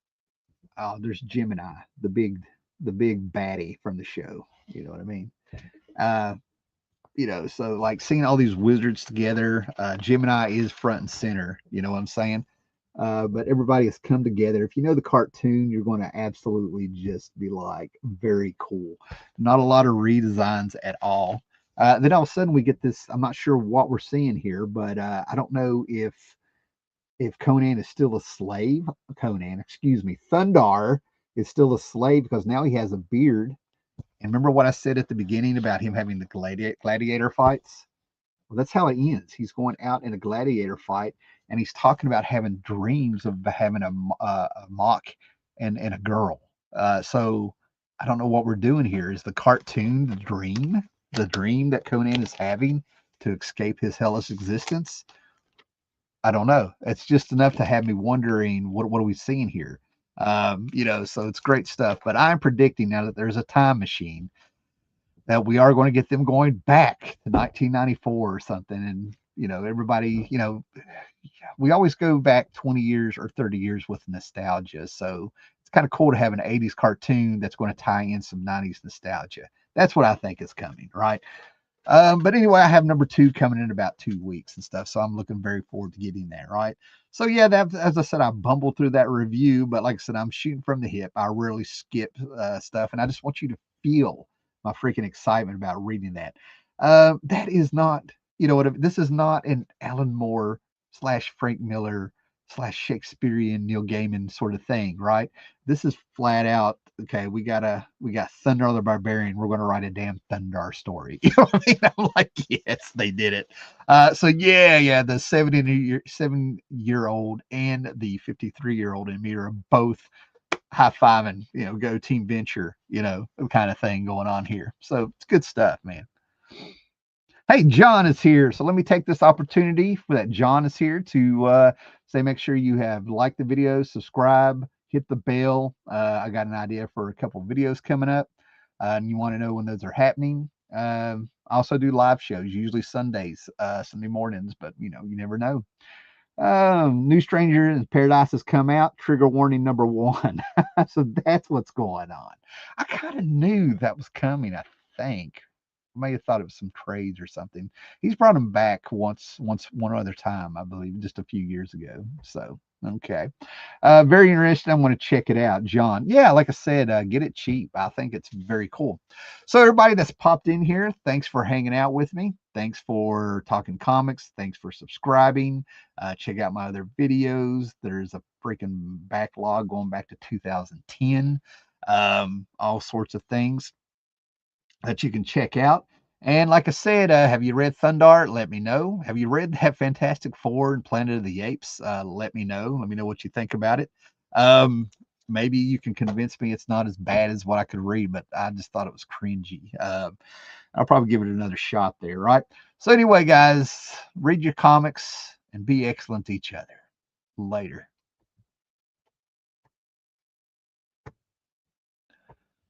there's Gemini, the big baddie from the show. You know what I mean? Uh, so like seeing all these wizards together, Gemini is front and center. You know what I'm saying? But everybody has come together. If you know the cartoon, you're going to absolutely just be like, very cool. Not a lot of redesigns at all. Then all of a sudden we get this. I'm not sure what we're seeing here, but I don't know if Conan is still a slave. Conan, excuse me, Thundarr is still a slave because now he has a beard. And remember what I said at the beginning about him having the gladiator fights? Well, that's how it ends. He's going out in a gladiator fight, and he's talking about having dreams of having a mock and a girl. So I don't know what we're doing here. Is the cartoon the dream that Conan is having to escape his hellish existence? I don't know. It's just enough to have me wondering what are we seeing here? So it's great stuff. But I'm predicting now that there's a time machine that we are going to get them going back to 1994 or something. And, everybody, we always go back 20 years or 30 years with nostalgia. So it's kind of cool to have an 80s cartoon that's going to tie in some 90s nostalgia. That's what I think is coming, right? But anyway, I have number 2 coming in about 2 weeks and stuff. So I'm looking very forward to getting that, right? So yeah, that, as I said, I bumbled through that review, but like I said, I'm shooting from the hip. I rarely skip stuff, and I just want you to feel my freaking excitement about reading that. That is not, this is not an Alan Moore slash Frank Miller slash Shakespearean Neil Gaiman sort of thing, right? This is flat out, okay, we got Thundarr the Barbarian. We're going to write a damn Thundarr story. You know what I mean? I'm like, yes, they did it. So yeah, the 7-year-old and the 53-year-old in me are both high-fiving, go team venture, kind of thing going on here. So it's good stuff, man. Hey, John is here. So let me take this opportunity for that John is here to say make sure you have liked the video, subscribe, hit the bell. I got an idea for a couple of videos coming up, and you want to know when those are happening. I also do live shows, usually Sundays, Sunday mornings, but you never know. New Stranger in Paradise has come out. Trigger warning number 1. So that's what's going on. I kind of knew that was coming, I think. May have thought it was some trades or something. He's brought him back one other time, I believe, just a few years ago. So okay, very interesting. I want to check it out, John. Yeah, like I said, get it cheap. I think it's very cool. So everybody that's popped in here, thanks for hanging out with me. Thanks for talking comics. Thanks for subscribing. Check out my other videos. There's a freaking backlog going back to 2010. All sorts of things that you can check out. And like I said, have you read Thundarr? Let me know. Have you read that Fantastic Four and Planet of the Apes? Let me know. Let me know what you think about it. Maybe you can convince me it's not as bad as what I could read, but I just thought it was cringy. I'll probably give it another shot there, right? So anyway, guys, read your comics and be excellent to each other. Later.